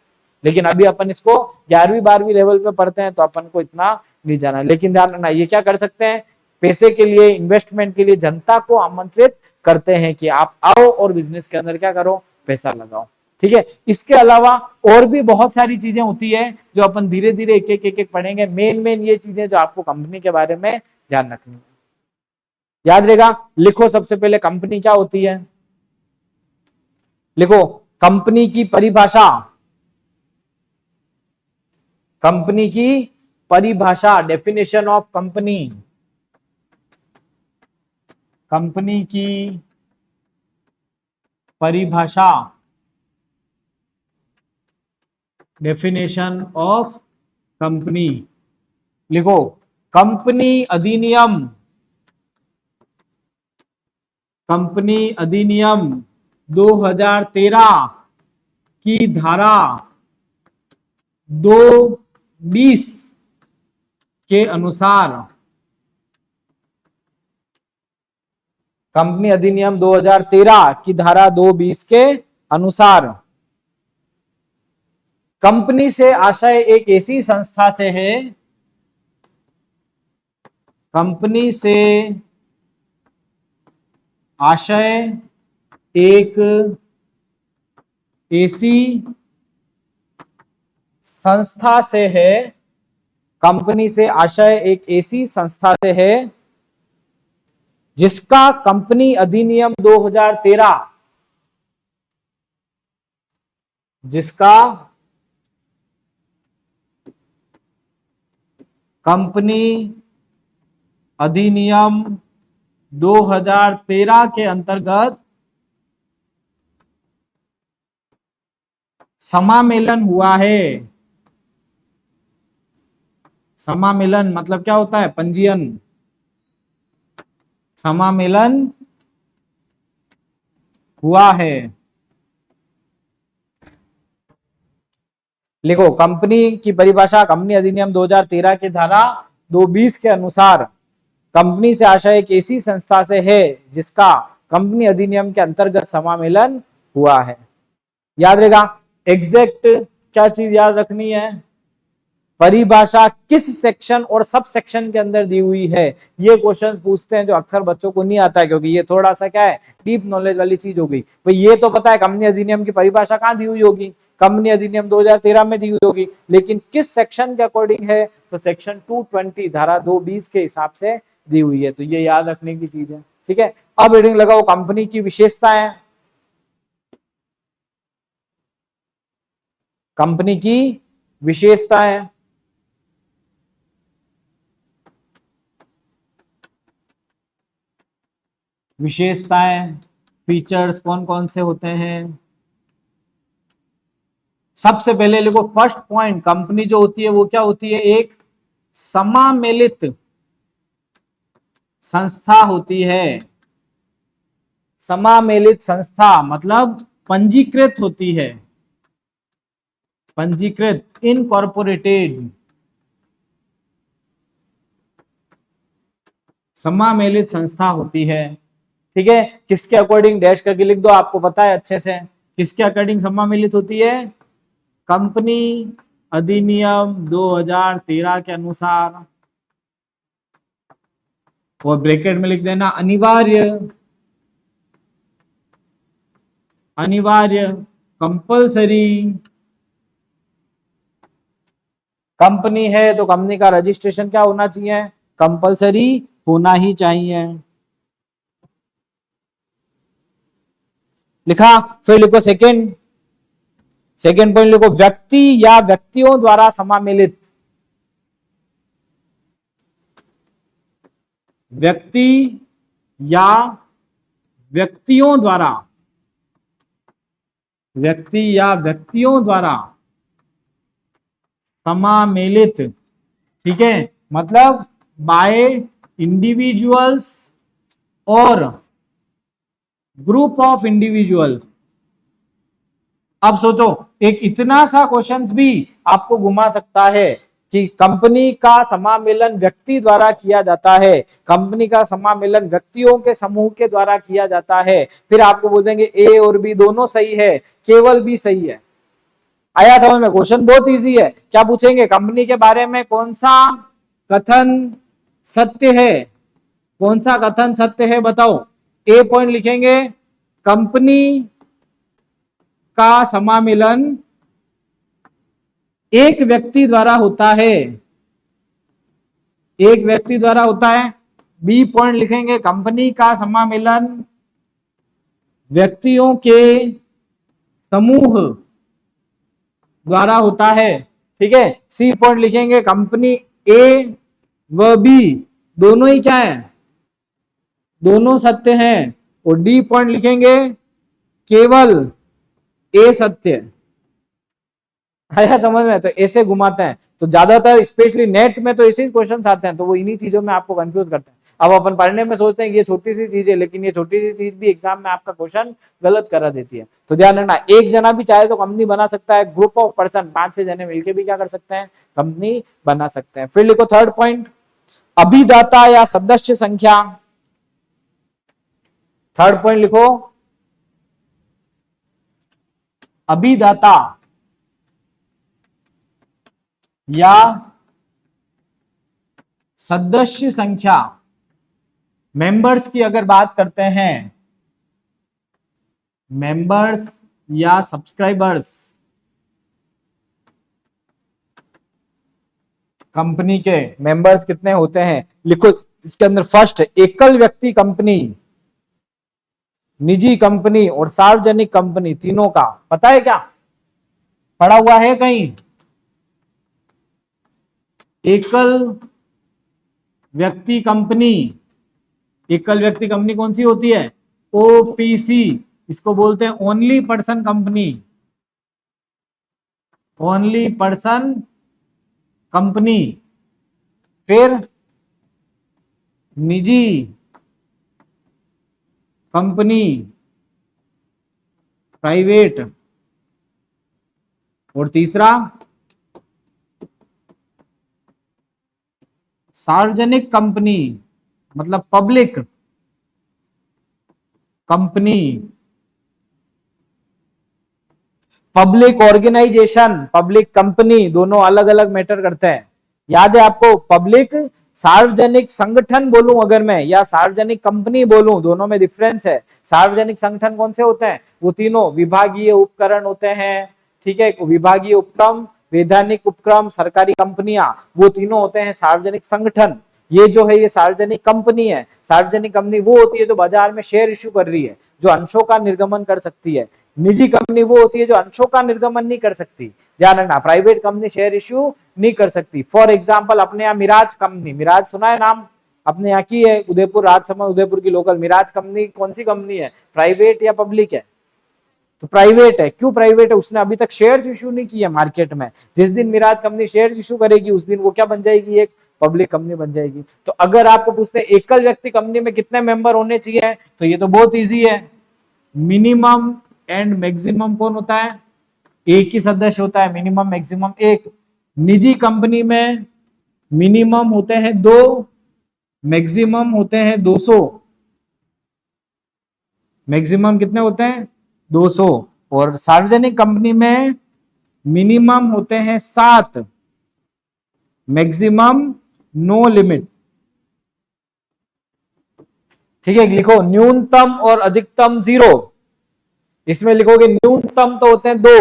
लेकिन अभी अपन इसको 11वीं-12वीं लेवल पे पढ़ते हैं, तो अपन को इतना नहीं जाना। लेकिन ध्यान रखना, ये क्या कर सकते हैं, पैसे के लिए, इन्वेस्टमेंट के लिए जनता को आमंत्रित करते हैं कि आप आओ और बिजनेस के अंदर क्या करो, पैसा लगाओ। ठीक है, इसके अलावा और भी बहुत सारी चीजें होती है जो अपन धीरे धीरे एक एक पढ़ेंगे। मेन ये चीजें जो आपको कंपनी के बारे में ध्यान रखनी है, याद रहेगा। लिखो सबसे पहले कंपनी क्या होती है, लिखो कंपनी की परिभाषा। कंपनी की परिभाषा, डेफिनेशन ऑफ कंपनी। कंपनी की परिभाषा, डेफिनेशन ऑफ कंपनी। लिखो कंपनी अधिनियम, कंपनी अधिनियम 2013 की धारा 220 के अनुसार, कंपनी अधिनियम 2013 की धारा 220 के अनुसार कंपनी से आशय एक ऐसी संस्था से है, कंपनी से आशय एक ऐसी संस्था से है, कंपनी से आशय एक ऐसी संस्था से है जिसका कंपनी अधिनियम 2013, जिसका कंपनी अधिनियम 2013 के अंतर्गत समामेलन हुआ है। समामेलन मतलब क्या होता है, पंजीयन। समामेलन हुआ है। लिखो कंपनी की परिभाषा, कंपनी अधिनियम 2013 की धारा 220 के अनुसार कंपनी से आशय एक ऐसी संस्था से है जिसका कंपनी अधिनियम के अंतर्गत समामेलन हुआ है। याद रहेगा, एग्जैक्ट क्या चीज याद रखनी है, परिभाषा किस सेक्शन और सब सेक्शन के अंदर दी हुई है। ये क्वेश्चन पूछते हैं जो अक्सर बच्चों को नहीं आता है, क्योंकि ये थोड़ा सा क्या है, डीप नॉलेज वाली चीज हो गई। भाई ये तो पता है कंपनी अधिनियम की परिभाषा कहाँ दी हुई होगी, कंपनी अधिनियम 2013 में दी हुई होगी, लेकिन किस सेक्शन के अकॉर्डिंग है, तो सेक्शन 220 धारा 220 के हिसाब से दी हुई है। तो ये याद रखने की चीज है। ठीक है, अब हेडिंग लगाओ कंपनी की विशेषताएं। कंपनी की विशेषताएं, विशेषताएं, फीचर्स कौन कौन से होते हैं। सबसे पहले लिखो फर्स्ट पॉइंट, कंपनी जो होती है वो क्या होती है, एक समामेलित संस्था होती है। समामेलित संस्था मतलब पंजीकृत होती है, पंजीकृत, इनकॉर्पोरेटेड। समामेलित संस्था होती है। ठीक है, किसके अकॉर्डिंग डैश करके लिख दो, आपको पता है अच्छे से किसके अकॉर्डिंग समामेलित होती है, कंपनी अधिनियम 2013 के अनुसार, और ब्रैकेट में लिख देना अनिवार्य, अनिवार्य कंपलसरी, कंपनी है तो कंपनी का रजिस्ट्रेशन क्या होना चाहिए, कंपलसरी होना ही चाहिए। लिखा, फिर लिखो सेकंड, सेकंड पॉइंट लिखो, व्यक्ति या व्यक्तियों द्वारा समामेलित, व्यक्ति या व्यक्तियों द्वारा, व्यक्ति या व्यक्तियों द्वारा समामेलित। ठीक है, मतलब बाय इंडिविजुअल्स और ग्रुप ऑफ इंडिविजुअल्स। अब सोचो, एक इतना सा क्वेश्चंस भी आपको घुमा सकता है कि कंपनी का समामेलन व्यक्ति द्वारा किया जाता है, कंपनी का समामेलन व्यक्तियों के समूह के द्वारा किया जाता है, फिर आपको बोल देंगे ए और बी दोनों सही है, केवल बी सही है। आया समझ में? क्वेश्चन बहुत इजी है। क्या पूछेंगे, कंपनी के बारे में कौन सा कथन सत्य है, कौन सा कथन सत्य है बताओ। ए पॉइंट लिखेंगे, कंपनी का समामेलन एक व्यक्ति द्वारा होता है, एक व्यक्ति द्वारा होता है। बी पॉइंट लिखेंगे, कंपनी का समामेलन व्यक्तियों के समूह द्वारा होता है। ठीक है, सी पॉइंट लिखेंगे, कंपनी ए व बी दोनों ही क्या है, दोनों सत्य हैं। और डी पॉइंट लिखेंगे, केवल ए सत्य। आया समझ में? तो ऐसे घुमाते हैं, तो ज्यादातर स्पेशली नेट में तो ऐसे ही क्वेश्चन आते हैं, तो वो इन्हीं चीजों में आपको कंफ्यूज करते हैं। अब अपन पढ़ने में सोचते हैं कि ये छोटी सी चीज है, लेकिन ये छोटी सी चीज भी एग्जाम में आपका क्वेश्चन गलत करा देती है। तो ध्यान रखना, एक जना भी चाहे तो कंपनी बना सकता है, ग्रुप ऑफ पर्सन 5-6 जने मिलकर भी क्या कर सकते हैं, कंपनी बना सकते हैं। फिर लिखो थर्ड पॉइंट, अभिदाता या सदस्य संख्या। थर्ड पॉइंट लिखो, अभिदाता या सदस्य संख्या। मेंबर्स की अगर बात करते हैं, मेंबर्स या सब्सक्राइबर्स, कंपनी के मेंबर्स कितने होते हैं, लिखो इसके अंदर फर्स्ट, एकल व्यक्ति कंपनी, निजी कंपनी और सार्वजनिक कंपनी, तीनों का पता है क्या, पढ़ा हुआ है कहीं। एकल व्यक्ति कंपनी, एकल व्यक्ति कंपनी कौन सी होती है, ओपीसी, इसको बोलते हैं only person company, only person company. फिर निजी कंपनी, प्राइवेट, और तीसरा सार्वजनिक कंपनी, मतलब public company, public organisation, public company, दोनों अलग अलग मैटर करते हैं। याद है आपको, पब्लिक सार्वजनिक संगठन बोलूं अगर मैं, या सार्वजनिक कंपनी बोलूं, दोनों में डिफरेंस है। सार्वजनिक संगठन कौन से होते हैं, वो तीनों विभागीय उपकरण होते हैं। ठीक है, विभागीय उपक्रम, वैधानिक उपक्रम, सरकारी कंपनियां, वो तीनों होते हैं सार्वजनिक संगठन। ये जो है ये सार्वजनिक कंपनी है। सार्वजनिक कंपनी वो होती है जो बाजार में शेयर इश्यू कर रही है, जो अंशों का निर्गमन कर सकती है। निजी कंपनी वो होती है जो अंशों का निर्गमन नहीं कर सकती। ध्यान रखना, प्राइवेट कंपनी शेयर इश्यू नहीं कर सकती। फॉर एग्जांपल अपने यहाँ मिराज कंपनी, मिराज सुना है नाम, अपने यहाँ की है, उदयपुर, राजसमंद उदयपुर की लोकल मिराज कंपनी कौन सी कंपनी है, प्राइवेट या पब्लिक है, तो प्राइवेट है। क्यों प्राइवेट है, उसने अभी तक शेयर्स इशू नहीं किया मार्केट में। जिस दिन मिराज कंपनी शेयर्स इशू करेगी उस दिन वो क्या बन जाएगी, एक पब्लिक कंपनी बन जाएगी। तो अगर आपको पूछते हैं एकल व्यक्ति कंपनी में कितने मेंबर होने चाहिए, तो ये तो बहुत इजी है, मिनिमम एंड मैक्सिमम कौन होता है, एक ही सदस्य होता है, मिनिमम मैक्सिमम एक। निजी कंपनी में मिनिमम होते हैं 2 मैक्सिमम होते हैं 200। मैक्सिमम कितने होते हैं? 200। और सार्वजनिक कंपनी में मिनिमम होते हैं 7। Maximum no limit. ठीक है, लिखो न्यूनतम और अधिकतम 0। इसमें लिखोगे न्यूनतम तो होते हैं 2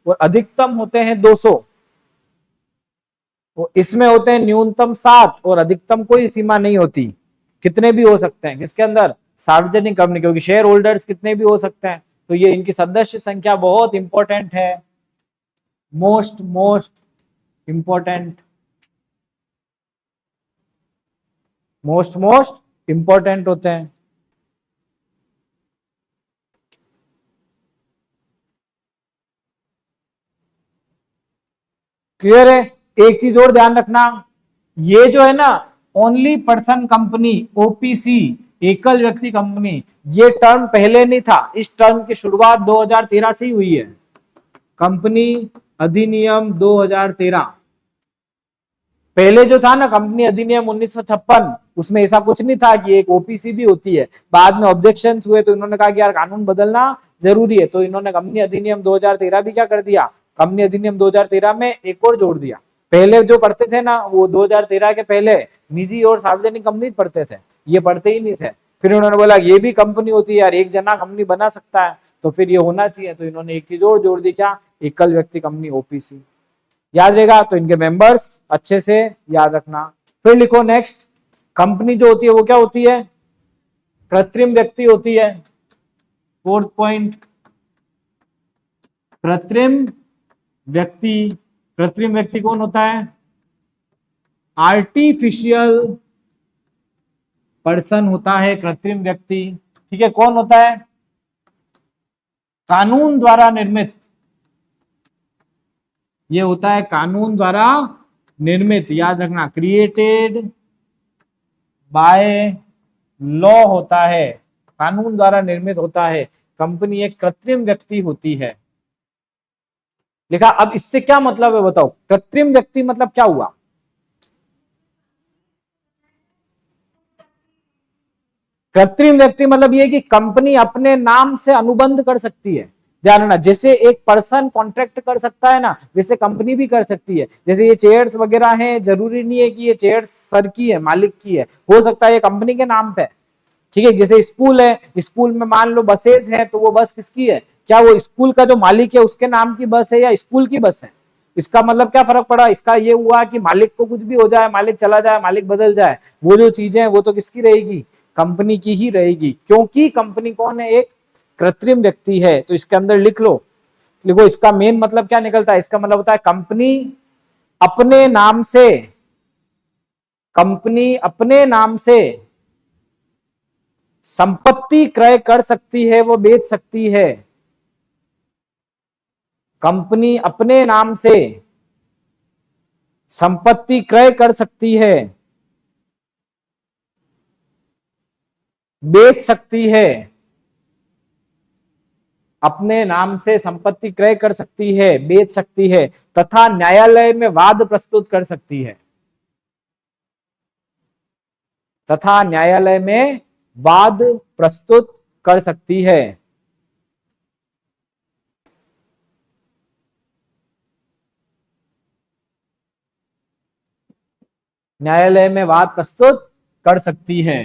और अधिकतम होते हैं 200। तो इसमें होते हैं न्यूनतम 7 और अधिकतम कोई सीमा नहीं होती, कितने भी हो सकते हैं किसके अंदर? सार्वजनिक कंपनी, क्योंकि शेयर होल्डर्स कितने भी हो सकते हैं। तो ये इनकी सदस्य संख्या बहुत इंपॉर्टेंट है, most most important, most important होते हैं। क्लियर है? एक चीज और ध्यान रखना, ये जो है ना ओनली पर्सन कंपनी, ओपीसी, एकल व्यक्ति कंपनी, ये टर्म पहले नहीं था, इस टर्म की शुरुआत 2013 से ही हुई है। कंपनी अधिनियम 2013। पहले जो था ना कंपनी अधिनियम 1956, उसमें ऐसा कुछ नहीं था कि एक ओपीसी भी होती है। बाद में ऑब्जेक्शंस हुए तो इन्होंने कहा कि यार कानून बदलना जरूरी है, तो इन्होंने कंपनी अधिनियम 2013 भी क्या कर दिया, कंपनी अधिनियम 2013 में एक और जोड़ दिया। पहले जो पढ़ते थे ना वो 2013 के पहले निजी और सार्वजनिक कंपनी पढ़ते थे, ये पढ़ते ही नहीं थे। फिर उन्होंने बोला ये भी कंपनी होती है यार, एक जना कंपनी बना सकता है, तो फिर ये होना चाहिए, तो इन्होंने एक चीज और जोड़ दी, क्या? एकल व्यक्ति कंपनी, ओपीसी। याद रहेगा, तो इनके मेंबर्स अच्छे से याद रखना। फिर लिखो नेक्स्ट, कंपनी जो होती है वो क्या होती है? कृत्रिम व्यक्ति होती है। 4th पॉइंट, कृत्रिम व्यक्ति। कृत्रिम व्यक्ति कौन होता है? आर्टिफिशियल पर्सन होता है कृत्रिम व्यक्ति। ठीक है, कौन होता है? कानून द्वारा निर्मित, ये होता है कानून द्वारा निर्मित, याद रखना, क्रिएटेड बाय लॉ होता है, कानून द्वारा निर्मित होता है। कंपनी एक कृत्रिम व्यक्ति होती है। लिखा, अब इससे क्या मतलब है बताओ, कृत्रिम व्यक्ति मतलब क्या हुआ? कृत्रिम व्यक्ति मतलब ये कि कंपनी अपने नाम से अनुबंध कर सकती है। ध्यान रखना, जैसे एक पर्सन कॉन्ट्रैक्ट कर सकता है ना, वैसे कंपनी भी कर सकती है। जैसे ये चेयर्स वगैरह हैं, जरूरी नहीं है कि ये चेयर्स सर की है, मालिक की है, हो सकता है ये कंपनी के नाम पे। ठीक है, जैसे स्कूल है, स्कूल में मान लो बसेस है, तो वो बस किसकी है? क्या वो स्कूल का जो मालिक है उसके नाम की बस है या स्कूल की बस है? इसका मतलब क्या फर्क पड़ा? इसका ये हुआ कि मालिक को कुछ भी हो जाए, मालिक चला जाए, मालिक बदल जाए, वो जो चीजें हैं वो तो किसकी रहेगी? कंपनी की ही रहेगी, क्योंकि कंपनी कौन है? एक कृत्रिम व्यक्ति है। तो इसके अंदर लिख लो, लिखो इसका मेन मतलब क्या निकलता है? इसका मतलब होता है कंपनी अपने नाम से, कंपनी अपने नाम से संपत्ति क्रय कर सकती है, वो बेच सकती है। कंपनी अपने नाम से संपत्ति क्रय कर सकती है, बेच सकती है, अपने नाम से संपत्ति क्रय कर सकती है, बेच सकती है, तथा न्यायालय में वाद प्रस्तुत कर सकती है, तथा न्यायालय में वाद प्रस्तुत कर सकती है। न्यायालय में वाद प्रस्तुत कर सकती है।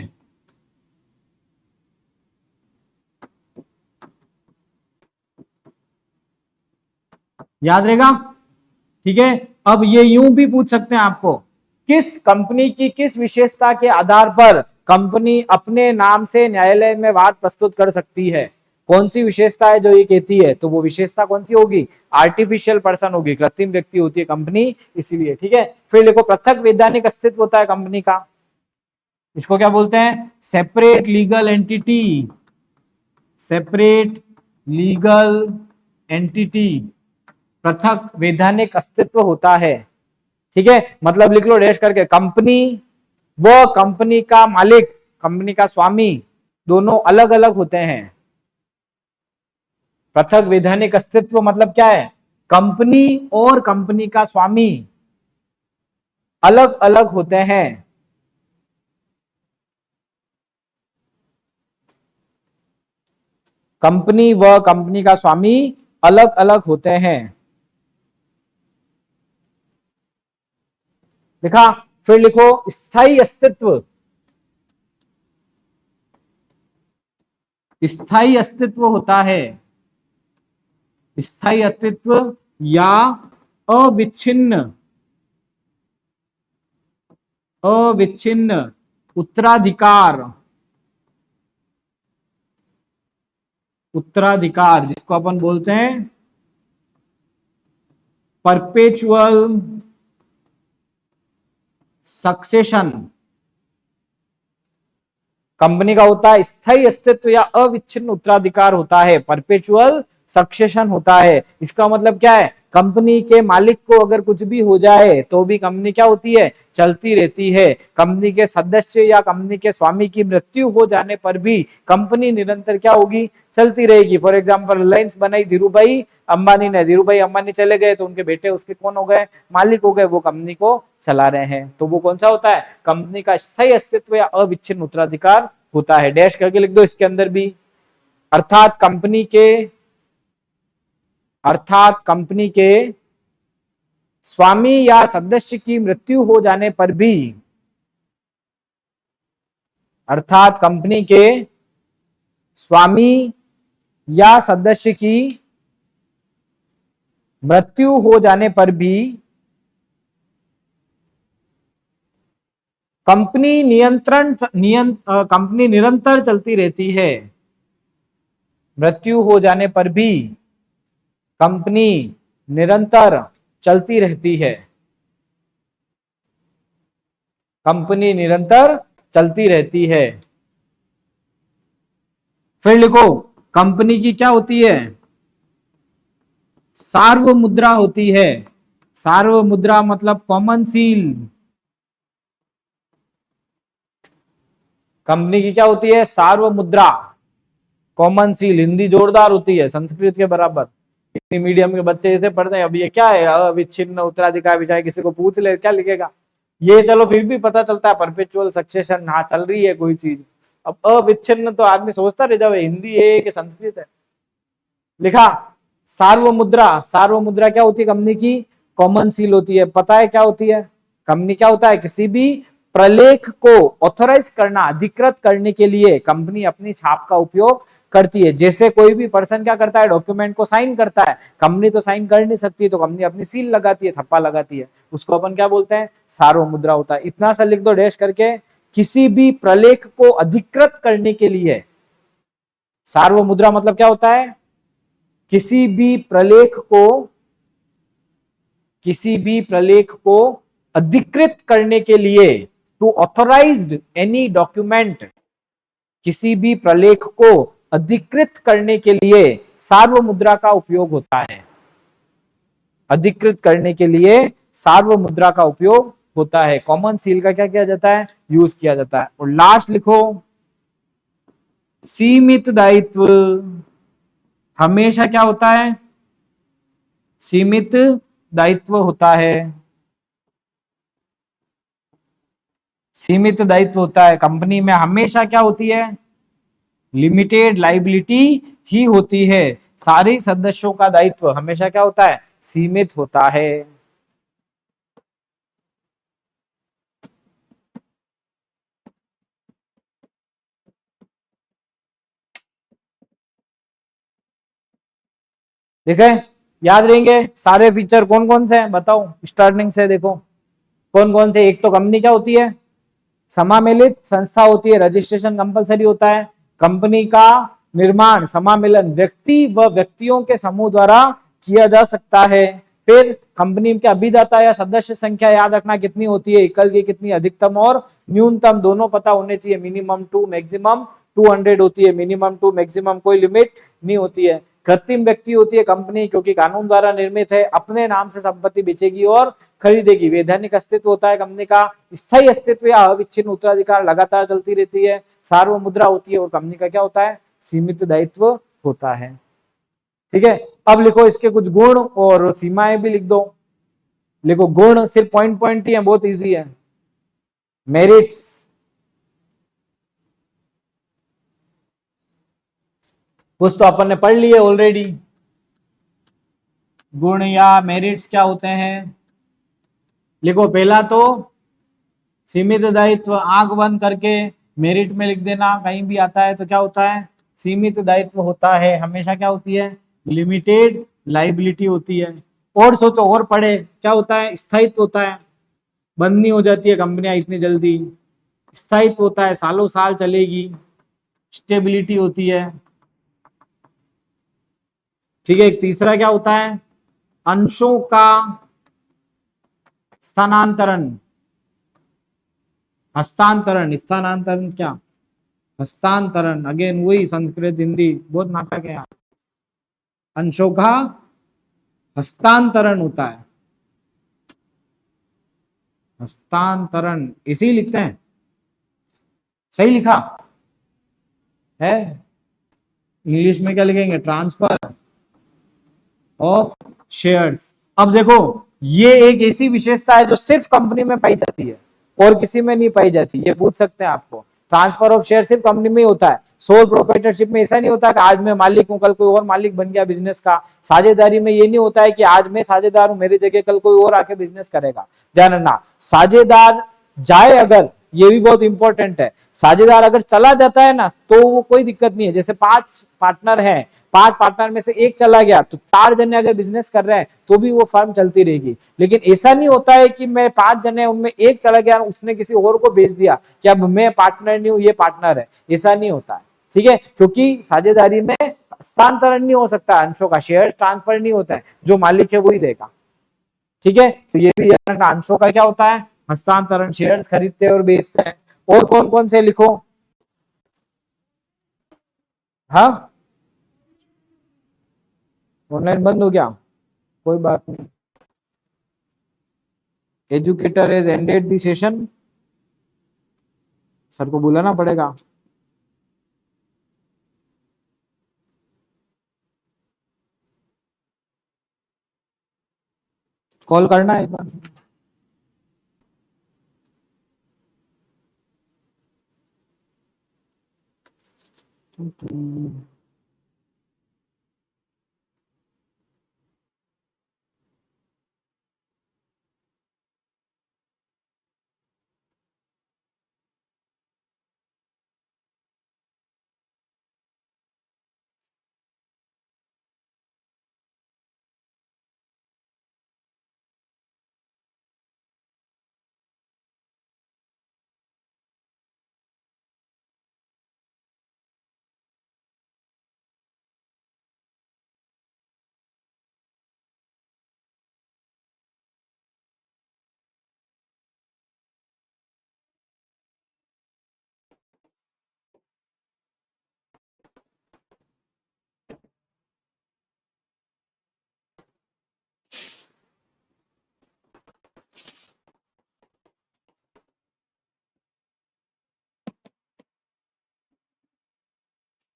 याद रहेगा? ठीक है, अब ये यूं भी पूछ सकते हैं आपको, किस कंपनी की किस विशेषता के आधार पर कंपनी अपने नाम से न्यायालय में वाद प्रस्तुत कर सकती है? कौन सी विशेषता है जो ये कहती है? तो वो विशेषता कौन सी होगी? आर्टिफिशियल पर्सन होगी, कृत्रिम व्यक्ति होती है कंपनी, इसीलिए। ठीक है, फिर देखो, पृथक वैधानिक अस्तित्व होता है कंपनी का, इसको क्या बोलते हैं? Separate legal entity, separate legal entity, पृथक वैधानिक अस्तित्व होता है। ठीक है, मतलब लिख लो डैश करके, कंपनी व कंपनी का मालिक, कंपनी का स्वामी, दोनों अलग अलग होते हैं। पृथक वैधानिक अस्तित्व मतलब क्या है? कंपनी और कंपनी का स्वामी अलग अलग होते हैं। कंपनी व कंपनी का स्वामी अलग अलग होते हैं। लिखा। फिर लिखो स्थायी अस्तित्व। स्थायी अस्तित्व होता है, स्थायी अस्तित्व या अविच्छिन्न अविच्छिन्न उत्तराधिकार, उत्तराधिकार जिसको अपन बोलते हैं परपेचुअल सक्सेशन। कंपनी का होता है स्थायी अस्तित्व या अविच्छिन्न उत्तराधिकार होता है, परपेचुअल सक्सेशन होता है। इसका मतलब क्या है, कंपनी के मालिक को अगर कुछ भी हो जाए तो भी कंपनी क्या होती है, चलती रहती है। कंपनी के सदस्य या कंपनी के स्वामी की मृत्यु हो जाने पर भी कंपनी निरंतर क्या होगी, चलती रहेगी। फॉर एग्जाम्पल रिलायंस बनाई धीरूभाई अंबानी ने, धीरूभाई अंबानी चले गए तो उनके बेटे उसके कौन हो गए, मालिक हो गए, वो कंपनी को चला रहे हैं। तो वो कौन सा होता है, कंपनी का स्थायी अस्तित्व या अविच्छिन्न उत्तराधिकार होता है। डैश करके लिख दो इसके अंदर भी। अर्थात कंपनी के स्वामी या सदस्य की मृत्यु हो जाने पर भी, अर्थात कंपनी के स्वामी या सदस्य की मृत्यु हो जाने पर भी कंपनी निरंतर चलती रहती है। मृत्यु हो जाने पर भी कंपनी निरंतर चलती रहती है, कंपनी निरंतर चलती रहती है। फिर लिखो कंपनी की क्या होती है, सार्वमुद्रा होती है। सार्वमुद्रा मतलब कॉमन सील। कंपनी की क्या होती है, सार्वमुद्रा कॉमन सील। हिंदी जोरदार होती है, संस्कृत के बराबर। हिंदी मीडियम के बच्चे इसे पढ़ते हैं, अब ये क्या है, अविच्छिन्न उत्तराधिकार विचार, किसी को पूछ ले क्या लिखेगा ये, चलो फिर भी पता चलता है परपेचुअल सक्सेशन, हाँ चल रही है कोई चीज। अब अविच्छिन्न तो आदमी सोचता रह जाए हिंदी है कि संस्कृत है। लिखा सार्वमुद्रा। सार्वमुद्रा क्या होती है, कंपनी की कॉमन सील होती है। पता है क्या होती है, कंपनी क्या होता है, किसी भी प्रलेख को ऑथोराइज करना, अधिकृत करने के लिए कंपनी अपनी छाप का उपयोग करती है। जैसे कोई भी पर्सन क्या करता है, डॉक्यूमेंट को साइन करता है, कंपनी तो साइन कर नहीं सकती, तो कंपनी अपनी सील लगाती है, थप्पा लगाती है, उसको अपन क्या बोलते हैं, सार्वमुद्रा होता है। इतना सा लिख दो डैश करके, किसी भी प्रलेख को अधिकृत करने के लिए। सार्वमुद्रा मतलब क्या होता है, किसी भी प्रलेख को अधिकृत करने के लिए, टू ऑथोराइज्ड एनी डॉक्यूमेंट, किसी भी प्रलेख को अधिकृत करने के लिए सार्वमुद्रा का उपयोग होता है। अधिकृत करने के लिए सार्वमुद्रा का उपयोग होता है। कॉमन सील का क्या किया जाता है, यूज किया जाता है। और लास्ट लिखो सीमित दायित्व। हमेशा क्या होता है, सीमित दायित्व होता है। सीमित दायित्व होता है, कंपनी में हमेशा क्या होती है, लिमिटेड लाइबिलिटी ही होती है। सारे सदस्यों का दायित्व हमेशा क्या होता है, सीमित होता है। ठीक है, याद रहेंगे सारे फीचर कौन कौन से हैं, बताओ स्टार्टिंग से देखो कौन कौन से। एक तो कंपनी क्या होती है, समामेलित संस्था होती है, रजिस्ट्रेशन कंपलसरी होता है। कंपनी का निर्माण समामेलन व्यक्ति व व्यक्तियों के समूह द्वारा किया जा सकता है। फिर कंपनी के अभिदाता या सदस्य संख्या याद रखना कितनी होती है, एकल की कितनी, अधिकतम और न्यूनतम दोनों पता होने चाहिए। मिनिमम टू मैक्सिमम 200 होती है, मिनिमम टू मैक्सिमम कोई लिमिट नहीं होती है। कृत्रिम व्यक्ति होती है कंपनी, क्योंकि कानून द्वारा निर्मित है, अपने नाम से संपत्ति बेचेगी और खरीदेगी। वैधानिक अस्तित्व होता है कंपनी का। स्थायी अस्तित्व या अविच्छिन्न उत्तराधिकार लगातार चलती रहती है। सार्वमुद्रा होती है। और कंपनी का क्या होता है, सीमित दायित्व होता है। ठीक है, अब लिखो इसके कुछ गुण और सीमाएं भी लिख दो। लिखो गुण सिर्फ पॉइंट पॉइंट ही है, बहुत इजी है। मेरिट्स, कुछ तो अपन ने पढ़ लिए ऑलरेडी। गुण या मेरिट्स क्या होते हैं? लिखो, पहला तो सीमित दायित्व, आंख बंद करके मेरिट में लिख देना, कहीं भी आता है तो क्या होता है? सीमित दायित्व होता है। हमेशा क्या होती है? लिमिटेड लाइबिलिटी होती है। और सोचो, और पढ़े, क्या होता है? स्थायित्व होता है, बंद नहीं हो जाती है कंपनियां इतनी जल्दी। स्थायित्व होता है, सालों साल चलेगी। स्टेबिलिटी होती है। ठीक है, एक तीसरा क्या होता है? अंशों का स्थानांतरण, हस्तांतरण, स्थानांतरण क्या? हस्तांतरण। अगेन वही संस्कृत हिंदी बहुत नाटक है यहाँ। अंशों का हस्तांतरण होता है, हस्तांतरण इसी लिखते हैं। सही लिखा है? इंग्लिश में क्या लिखेंगे? Transfer of shares. अब देखो, ये एक ऐसी विशेषता है जो सिर्फ कंपनी में पाई जाती है और किसी में नहीं पाई जाती। ये पूछ सकते हैं आपको। ट्रांसफर ऑफ शेयर सिर्फ कंपनी में ही होता है। सोल प्रोप्राइटरशिप में ऐसा नहीं होता कि आज मैं मालिक हूं, कल कोई और मालिक बन गया बिजनेस का। साझेदारी में ये नहीं होता है कि आज मैं साझेदार हूं, मेरी जगह कल कोई और आके बिजनेस करेगा। ध्यान रखना, साझेदार जाए अगर, ये भी बहुत इंपॉर्टेंट है, साझेदार अगर चला जाता है ना तो वो कोई दिक्कत नहीं है। जैसे 5 पार्टनर हैं, 5 पार्टनर में से एक चला गया तो 4 जने अगर बिजनेस कर रहे हैं तो भी वो फर्म चलती रहेगी। लेकिन ऐसा नहीं होता है कि मैं 5 जने उनमें एक चला गया, उसने किसी और को भेज दिया कि अब मैं पार्टनर नहीं हूं, ये पार्टनर है। ऐसा नहीं होता है, ठीक है? क्योंकि साझेदारी में हस्तांतरण नहीं हो सकता, अंशों का शेयर ट्रांसफर नहीं होता है, जो मालिक है वही रहेगा। ठीक है, तो ये भी याद रखना, अंशों का क्या होता है? हस्तांतरण। शेयर्स खरीदते हैं और बेचते हैं। और कौन कौन से लिखो? हाँ, ऑनलाइन बंद हो गया, कोई बात नहीं। Educator has ended the session. Sir को बुलाना पड़ेगा। कॉल करना है एक बार।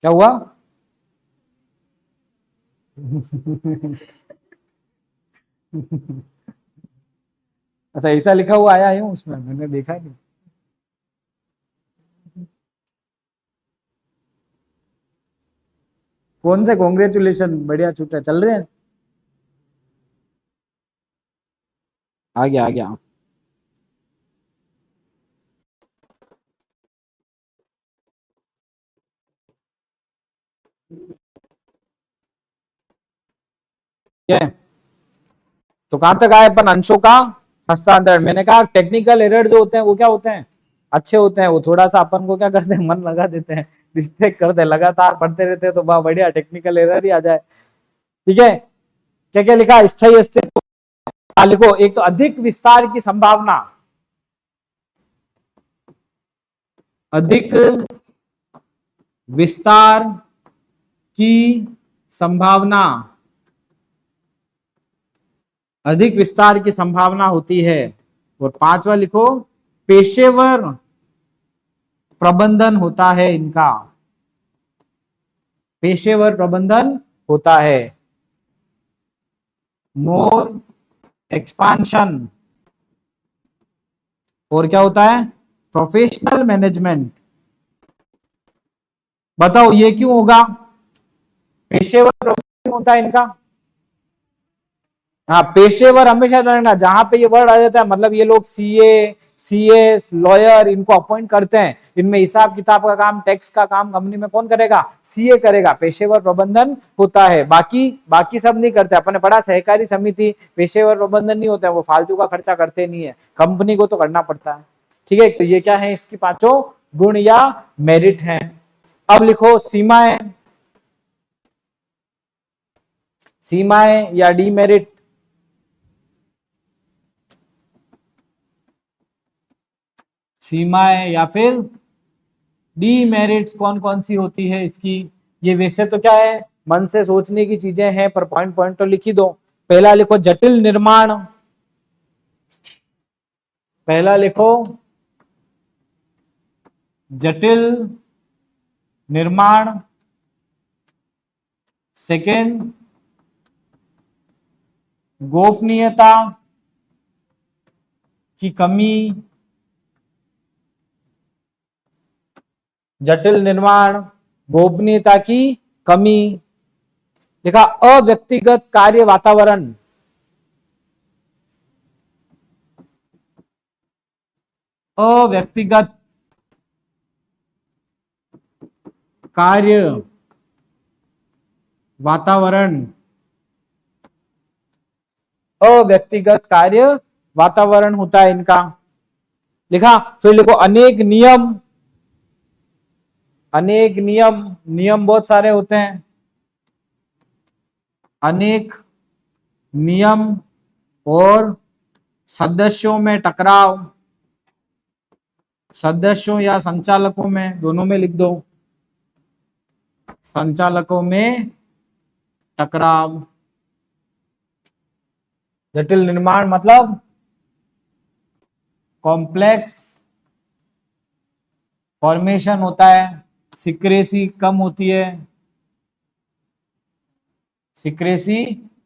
क्या हुआ? अच्छा, ऐसा लिखा हुआ आया है उसमें, मैंने देखा नहीं। कौन से कॉन्ग्रेचुलेशन, बढ़िया छुट्टियां चल रहे हैं। आ गया आ गया। क्या है? तो कहां तक आए अपन? अंशों का हस्तांतरण। मैंने कहा टेक्निकल एरर जो होते हैं वो क्या होते हैं? अच्छे होते हैं। वो थोड़ा सा अपन को क्या करते हैं, मन लगा देते हैं, डिस्ट्रैक्ट करते हैं, लगातार पढ़ते रहते हैं तो वाह बढ़िया, टेक्निकल एरर ही आ जाए। ठीक है, क्या क्या लिखा? स्थायी अस्तित्व। लिखो, एक तो अधिक विस्तार की संभावना, अधिक विस्तार की संभावना, अधिक विस्तार की संभावना होती है। और 5वां लिखो, पेशेवर प्रबंधन होता है इनका, पेशेवर प्रबंधन होता है। मोर एक्सपांशन। और क्या होता है? Professional management. बताओ ये क्यों होगा? पेशेवर प्रबंधन होता है इनका। हाँ, पेशेवर हमेशा रखना, जहां पे ये वर्ड आ जाता है मतलब ये लोग सीए, सीएस, लॉयर इनको अपॉइंट करते हैं। इनमें हिसाब किताब का काम, टैक्स का काम कंपनी में कौन करेगा? सीए करेगा। पेशेवर प्रबंधन होता है। बाकी बाकी सब नहीं करते। अपन ने पढ़ा सहकारी समिति पेशेवर प्रबंधन नहीं होता है, वो फालतू का खर्चा करते नहीं है, कंपनी को तो करना पड़ता है। ठीक है, तो ये क्या है? इसकी पांचों गुण या मेरिट है। अब लिखो सीमाएं, सीमाएं या डीमेरिट। सीमाएं या फिर डीमेरिट्स कौन कौन सी होती है इसकी? ये वैसे तो क्या है, मन से सोचने की चीजें हैं, पर पॉइंट पॉइंट तो लिख ही दो। पहला लिखो जटिल निर्माण, पहला लिखो जटिल निर्माण। सेकंड, गोपनीयता की कमी। जटिल निर्माण, गोपनीयता की कमी। लिखा अव्यक्तिगत कार्य वातावरण, अव्यक्तिगत कार्य वातावरण, अव्यक्तिगत कार्य वातावरण होता है इनका। लिखा, फिर लिखो अनेक नियम, अनेक नियम, नियम बहुत सारे होते हैं। अनेक नियम और सदस्यों में टकराव, सदस्यों या संचालकों में, दोनों में लिख दो, संचालकों में टकराव। जटिल निर्माण मतलब कॉम्प्लेक्स फॉर्मेशन होता है, सिक्रेसी कम होती है, सिक्रेसी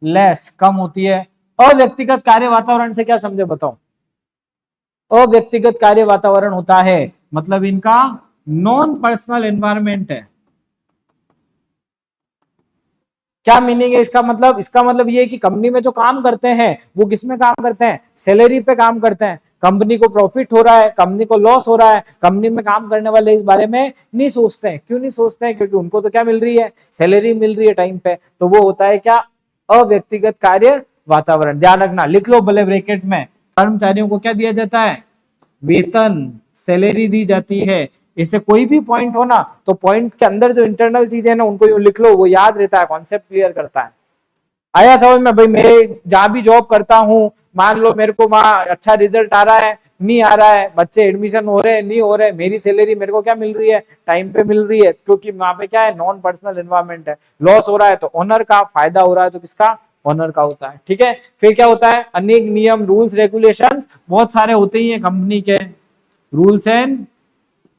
लेस कम होती है। अव्यक्तिगत कार्य वातावरण से क्या समझे बताओ? अव्यक्तिगत कार्य वातावरण होता है मतलब इनका नॉन पर्सनल एनवायरनमेंट है। क्या मीनिंग है इसका? मतलब इसका मतलब ये है कि कंपनी में जो काम करते हैं वो किस में काम करते हैं? सैलरी पे काम करते हैं। कंपनी को प्रॉफिट हो रहा है, कंपनी को लॉस हो रहा है, कंपनी में काम करने वाले इस बारे में नहीं सोचते हैं। क्यों नहीं सोचते हैं? क्योंकि उनको तो क्या मिल रही है? सैलरी मिल रही है टाइम पे। तो वो होता है क्या? अव्यक्तिगत कार्य वातावरण। ध्यान रखना, लिख लो भले ब्रैकेट में, कर्मचारियों को क्या दिया जाता है? वेतन, सैलरी दी जाती है। इसे कोई भी पॉइंट हो ना, तो पॉइंट के अंदर जो इंटरनल चीजें है ना उनको यूं लिख लो, वो याद रहता है, कॉन्सेप्ट क्लियर करता है। आया समझ में? भाई मैं जहां भी जॉब करता हूँ, मान लो मेरे को वहां अच्छा रिजल्ट आ रहा है, नहीं आ रहा है, बच्चे एडमिशन हो रहे हैं, नहीं हो रहे, मेरी सैलरी मेरे को क्या मिल रही है? टाइम पे मिल रही है, क्योंकि वहां पे क्या है? नॉन पर्सनल एनवायरमेंट है। लॉस हो रहा है तो ओनर का, फायदा हो रहा है तो किसका? ओनर का होता है। ठीक है, फिर क्या होता है? अनेक नियम, रूल्स रेगुलेशंस बहुत सारे होते ही है कंपनी के, रूल्स एंड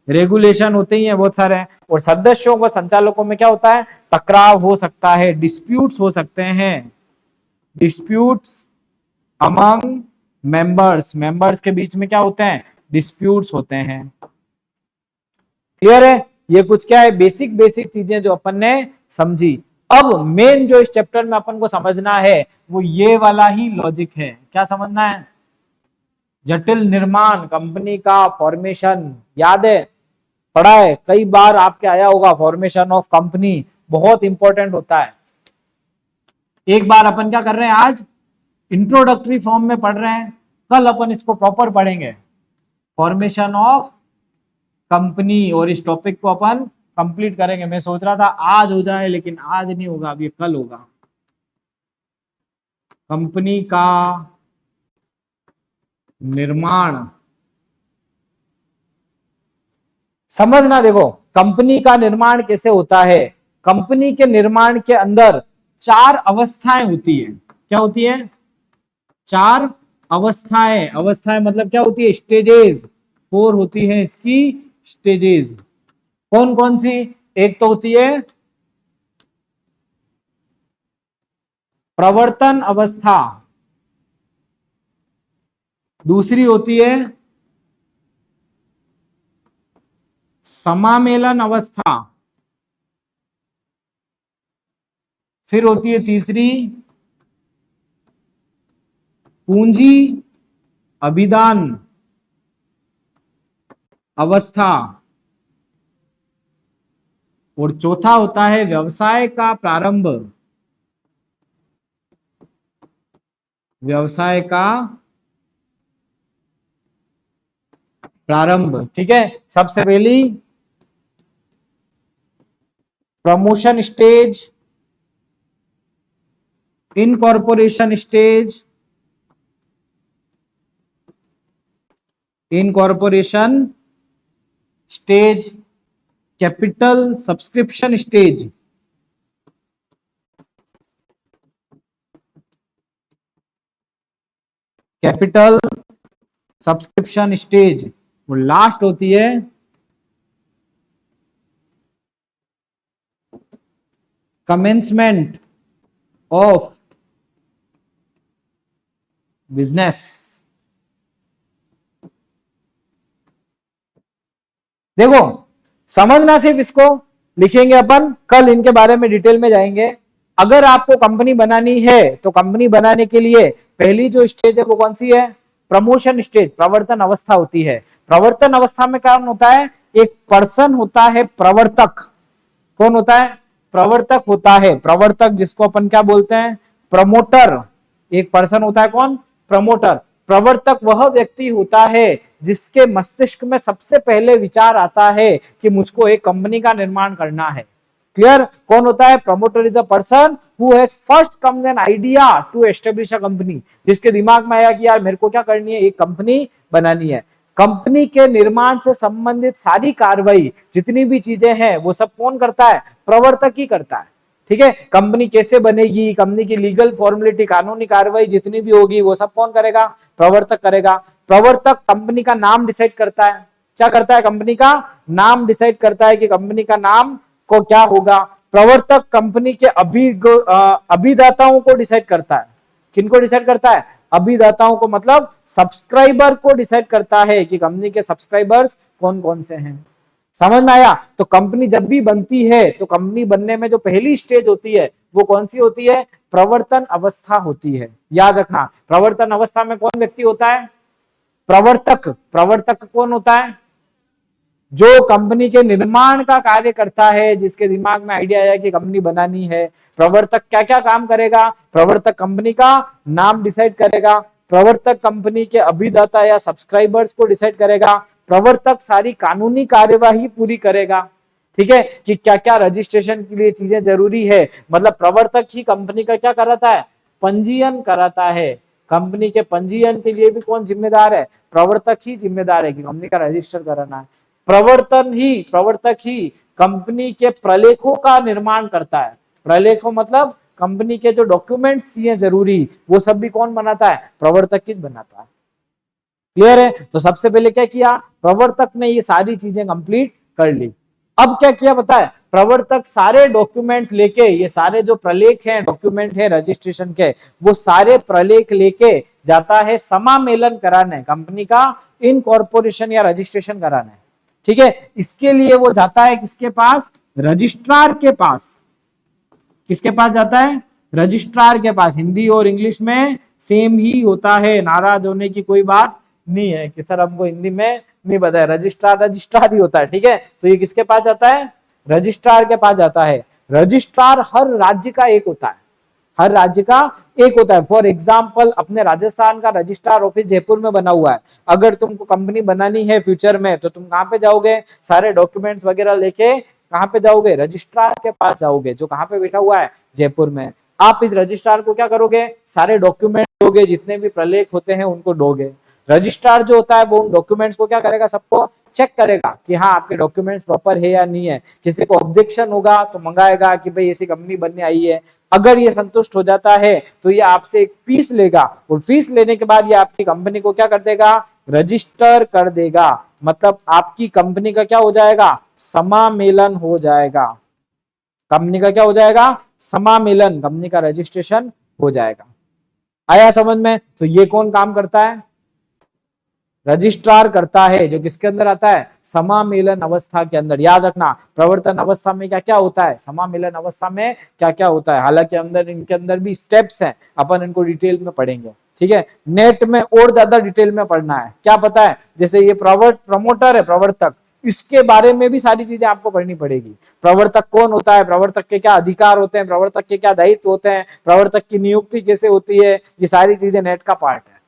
रेगुलेशन होते ही हैं बहुत सारे हैं। और सदस्यों व संचालकों में क्या होता है? टकराव हो सकता है, डिस्प्यूट्स हो सकते हैं, डिस्प्यूट्स अमंग मेंबर्स, मेंबर्स के बीच में क्या होते हैं? डिस्प्यूट्स होते हैं। क्लियर है? ये कुछ क्या है? बेसिक बेसिक चीजें जो अपन ने समझी। अब मेन जो इस चैप्टर में अपन को समझना है वो ये वाला ही लॉजिक है। क्या समझना है? जटिल निर्माण, कंपनी का फॉर्मेशन, याद है? पढ़ा है कई बार आपके, आया होगा। फॉर्मेशन ऑफ कंपनी बहुत इंपॉर्टेंट होता है। एक बार अपन क्या कर रहे हैं, आज इंट्रोडक्टरी फॉर्म में पढ़ रहे हैं, कल अपन इसको प्रॉपर पढ़ेंगे, फॉर्मेशन ऑफ कंपनी। और इस टॉपिक को अपन कंप्लीट करेंगे। मैं सोच रहा था आज हो जाए, लेकिन आज नहीं होगा, अब ये कल होगा। कंपनी का निर्माण समझना। देखो कंपनी का निर्माण कैसे होता है। कंपनी के निर्माण के अंदर चार अवस्थाएं होती है। क्या होती है? चार अवस्थाएं। अवस्थाएं मतलब क्या होती है? स्टेजेस। फोर होती है इसकी स्टेजेस। कौन कौन सी? एक तो होती है प्रवर्तन अवस्था, दूसरी होती है समामेलन अवस्था, फिर होती है तीसरी पूंजी अभिदान अवस्था, और चौथा होता है व्यवसाय का प्रारंभ, व्यवसाय का प्रारंभ। ठीक है, सबसे पहली promotion stage, incorporation stage, incorporation stage, capital subscription stage, capital subscription stage, और लास्ट होती है कमेंसमेंट ऑफ बिजनेस। देखो समझना, सिर्फ इसको लिखेंगे अपन, कल इनके बारे में डिटेल में जाएंगे। अगर आपको कंपनी बनानी है तो कंपनी बनाने के लिए पहली जो स्टेज है वो कौन सी है? प्रमोशन स्टेज, प्रवर्तन अवस्था होती है। प्रवर्तन अवस्था में क्या होता है? एक पर्सन होता है प्रवर्तक। कौन होता है? प्रवर्तक होता है। प्रवर्तक जिसको अपन क्या बोलते हैं? प्रमोटर। एक पर्सन होता है कौन? प्रमोटर। प्रवर्तक वह व्यक्ति होता है जिसके मस्तिष्क में सबसे पहले विचार आता है कि मुझको एक कंपनी का निर्माण करना है। क्लियर? कौन होता है? Promoter is a person who has first comes an idea to establish a company. जिसके दिमाग में आया कि यार मेरे को क्या करनी है? एक कंपनी बनानी है। कंपनी के निर्माण से संबंधित सारी कार्रवाई, जितनी भी चीजें हैं, वो सब कौन करता है? प्रवर्तक ही करता है। ठीक है, कंपनी कैसे बनेगी, कंपनी की लीगल फॉर्मेलिटी, कानूनी कार्रवाई जितनी भी होगी, वो सब कौन करेगा? प्रवर्तक करेगा। प्रवर्तक कंपनी का नाम डिसाइड करता है। क्या करता है? कंपनी का नाम डिसाइड करता है कि कंपनी का नाम को क्या होगा। प्रवर्तक कंपनी के अभिदाताओं को डिसाइड करता है। किनको डिसाइड करता है? अभिदाताओं को, मतलब सब्सक्राइबर को डिसाइड करता है कि कंपनी के सब्सक्राइबर्स कौन कौन से हैं। समझ में आया? तो कंपनी जब भी बनती है तो कंपनी बनने में जो पहली स्टेज होती है वो कौन सी होती है? प्रवर्तन अवस्था होती है। याद रखना, प्रवर्तन अवस्था में कौन व्यक्ति होता है? प्रवर्तक। प्रवर्तक कौन होता है? जो कंपनी के निर्माण का कार्य करता है, जिसके दिमाग में आइडिया आया कि कंपनी बनानी है। प्रवर्तक क्या क्या काम करेगा? प्रवर्तक कंपनी का नाम डिसाइड करेगा। प्रवर्तक कंपनी के अभिदाता या सब्सक्राइबर्स को डिसाइड करेगा। प्रवर्तक सारी कानूनी कार्यवाही पूरी करेगा। ठीक है, कि क्या क्या रजिस्ट्रेशन के लिए चीजें जरूरी है। मतलब प्रवर्तक ही कंपनी का क्या कराता है? पंजीयन कराता है। कंपनी के पंजीयन के लिए भी कौन जिम्मेदार है? प्रवर्तक ही जिम्मेदार है कि कंपनी का रजिस्टर कराना है। प्रवर्तक ही कंपनी के प्रलेखों का निर्माण करता है। प्रलेखों मतलब कंपनी के जो डॉक्यूमेंट्स चाहिए जरूरी, वो सब भी कौन बनाता है? प्रवर्तक ही बनाता है। क्लियर है? तो सबसे पहले क्या किया? प्रवर्तक ने ये सारी चीजें कंप्लीट कर ली। अब क्या किया पता है? प्रवर्तक सारे डॉक्यूमेंट्स लेके, ये सारे जो प्रलेख हैं, डॉक्यूमेंट है रजिस्ट्रेशन के, वो सारे प्रलेख लेके जाता है समामेलन कराने, कंपनी का इनकॉर्पोरेशन या रजिस्ट्रेशन कराने। ठीक है, इसके लिए वो जाता है किसके पास? रजिस्ट्रार के पास। किसके पास जाता है? रजिस्ट्रार के पास। हिंदी और इंग्लिश में सेम ही होता है, नाराज होने की कोई बात नहीं है कि सर हमको हिंदी में नहीं बताया। रजिस्ट्रार रजिस्ट्रार ही होता है। ठीक है, तो ये किसके पास जाता है? रजिस्ट्रार के पास जाता है। रजिस्ट्रार हर राज्य का एक होता है। हर राज्य का एक होता है। फॉर एग्जाम्पल, अपने राजस्थान का रजिस्ट्रार ऑफिस जयपुर में बना हुआ है। अगर तुमको कंपनी बनानी है फ्यूचर में, तो तुम कहां पे जाओगे? सारे डॉक्यूमेंट्स वगैरह लेके कहां पे जाओगे? रजिस्ट्रार के पास जाओगे, जो कहां पे बैठा हुआ है? जयपुर में। आप इस रजिस्ट्रार को क्या करोगे? सारे डॉक्यूमेंट दोगे, जितने भी प्रलेख होते हैं उनको दोगे। रजिस्ट्रार जो होता है वो उन डॉक्यूमेंट्स को क्या करेगा? सबको चेक करेगा कि हाँ आपके डॉक्यूमेंट्स प्रॉपर है या नहीं है। किसी को ऑब्जेक्शन होगा तो मंगाएगा कि भाई ऐसी कंपनी बनने आई है। अगर ये संतुष्ट हो जाता है तो ये आपसे एक फीस लेगा, और फीस लेने के बाद ये आपकी कंपनी को क्या कर देगा? रजिस्टर कर देगा। मतलब आपकी कंपनी का क्या हो जाएगा? समामेलन हो जाएगा। कंपनी का क्या हो जाएगा? समामेलन, कंपनी का रजिस्ट्रेशन हो जाएगा। आया समझ में? तो ये कौन काम करता है? रजिस्ट्रार करता है, जो किसके अंदर आता है, समामेलन अवस्था के अंदर। याद रखना, प्रवर्तन अवस्था में क्या क्या होता है, समामेलन अवस्था में क्या क्या होता है। हालांकि अंदर इनके अंदर भी स्टेप्स हैं, अपन इनको डिटेल में पढ़ेंगे, ठीक है। नेट में और ज्यादा डिटेल में पढ़ना है, क्या पता है, जैसे ये प्रमोटर है, प्रवर्तक, इसके बारे में भी सारी चीजें आपको पढ़नी पड़ेगी। प्रवर्तक कौन होता है, प्रवर्तक के क्या अधिकार होते हैं, प्रवर्तक के क्या दायित्व होते हैं, प्रवर्तक की नियुक्ति कैसे होती है, ये सारी चीजें नेट का पार्ट है,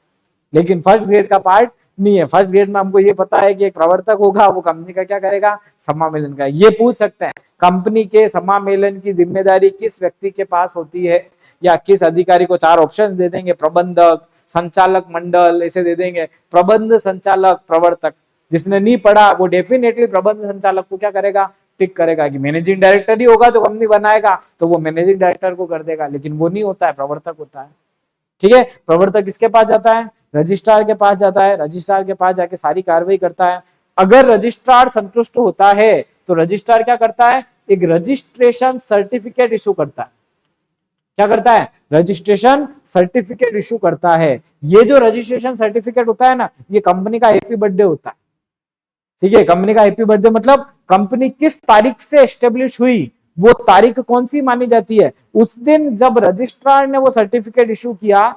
लेकिन फर्स्ट ग्रेड का पार्ट नहीं है। फर्स्ट ग्रेड में हमको ये पता है कि एक प्रवर्तक होगा, वो कंपनी का क्या करेगा, समामेलन का। ये पूछ सकते हैं, कंपनी के समामेलन की जिम्मेदारी किस व्यक्ति के पास होती है, या किस अधिकारी को। 4 ऑप्शंस दे देंगे, प्रबंधक, संचालक मंडल, ऐसे दे देंगे, प्रबंध संचालक, प्रवर्तक। जिसने नहीं पढ़ा वो डेफिनेटली प्रबंध संचालक को क्या करेगा, टिक करेगा कि मैनेजिंग डायरेक्टर ही होगा जो कंपनी बनाएगा, तो वो मैनेजिंग डायरेक्टर को कर देगा, लेकिन वो नहीं होता है, प्रवर्तक होता है, ठीक है। प्रवर्तक किसके पास जाता है, रजिस्ट्रार के पास जाता है, रजिस्ट्रार के पास जाके सारी कार्रवाई करता है। अगर रजिस्ट्रार संतुष्ट होता है तो रजिस्ट्रार क्या करता है, एक रजिस्ट्रेशन सर्टिफिकेट इशू करता है। क्या करता है, रजिस्ट्रेशन सर्टिफिकेट इशू करता है। ये जो रजिस्ट्रेशन सर्टिफिकेट होता है ना, ये कंपनी का हैप्पी बर्थडे होता है, ठीक है। कंपनी का हैप्पी बर्थडे मतलब कंपनी किस तारीख से एस्टेब्लिश हुई, वो तारीख कौन सी मानी जाती है, उस दिन जब रजिस्ट्रार ने वो सर्टिफिकेट इशू किया,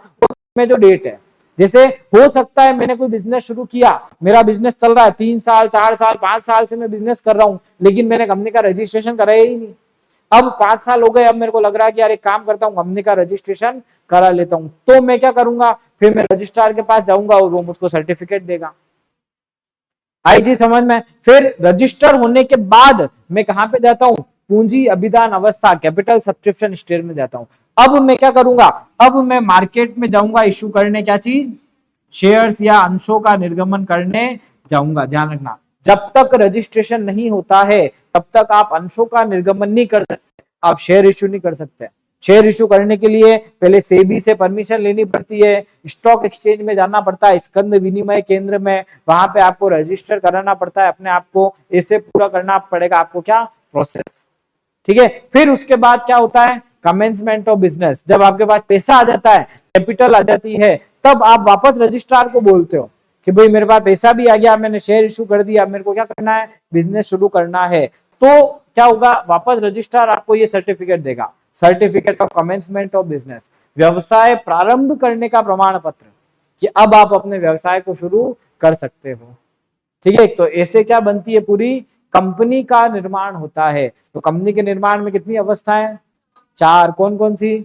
में जो डेट है। जैसे हो सकता है मैंने कोई बिजनेस शुरू किया, मेरा बिजनेस चल रहा है 3 साल 4 साल 5 साल से मैं बिजनेस कर रहा हूं, लेकिन मैंने कंपनी का रजिस्ट्रेशन कराया ही नहीं। अब 5 साल हो गए, अब मेरे को लग रहा है कि यार एक काम करता हूँ, कंपनी का रजिस्ट्रेशन करा लेता हूँ। तो मैं क्या करूंगा, फिर मैं रजिस्ट्रार के पास जाऊंगा और वो मुझको सर्टिफिकेट देगा। आई चीज समझ में। फिर रजिस्टर होने के बाद मैं कहां पे जाता हूं, पूंजी अभिदान अवस्था, कैपिटल सब्सक्रिप्शन स्टेज में जाता हूं। अब मैं क्या करूंगा, अब मैं मार्केट में जाऊंगा इशू करने, क्या चीज, शेयर्स या अंशों का निर्गमन करने जाऊंगा। ध्यान रखना, जब तक रजिस्ट्रेशन नहीं होता है तब तक आप अंशों का निर्गमन नहीं कर सकते, आप शेयर इशू नहीं कर सकते। शेयर इशू करने के लिए पहले सेबी से परमिशन लेनी पड़ती है, स्टॉक एक्सचेंज में जाना पड़ता है, स्कंद विनिमय केंद्र में, वहां पे आपको रजिस्टर कराना पड़ता है अपने आप को, ऐसे पूरा करना पड़ेगा आपको क्या, प्रोसेस, ठीक है। फिर उसके बाद क्या होता है, कमेंसमेंट ऑफ बिजनेस। जब आपके पास पैसा आ जाता है, कैपिटल आ जाती है, तब आप वापस रजिस्ट्रार को बोलते हो कि भाई मेरे पास पैसा भी आ गया, मैंने शेयर इशू कर दिया, मेरे को क्या करना है, बिजनेस शुरू करना है। तो क्या होगा, वापस रजिस्ट्रार आपको ये सर्टिफिकेट देगा, certificate of commencement of business, व्यवसाय प्रारंभ करने का प्रमाण पत्र, कि अब आप अपने व्यवसाय को शुरू कर सकते हो, ठीक है। तो ऐसे क्या बनती है, पूरी कंपनी का निर्माण होता है। तो कंपनी के निर्माण में कितनी अवस्थाएं, 4, कौन कौन सी,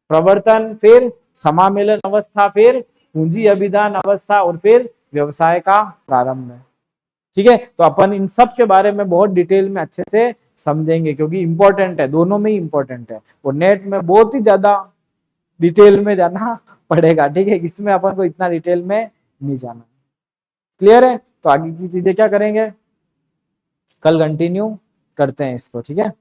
प्रवर्तन, फिर समामेलन अवस्था, फिर पूंजी अभिदान अवस्था, और फिर व्यवसाय का प्रारंभ है, ठीक है। तो अपन इन सब के बारे में बहुत डिटेल में अच्छे से समझेंगे, क्योंकि इंपॉर्टेंट है, दोनों में ही इंपॉर्टेंट है, और नेट में बहुत ही ज्यादा डिटेल में जाना पड़ेगा, ठीक है। इसमें अपन को इतना डिटेल में नहीं जाना, क्लियर है। तो आगे की चीजें क्या करेंगे, कल कंटिन्यू करते हैं इसको, ठीक है।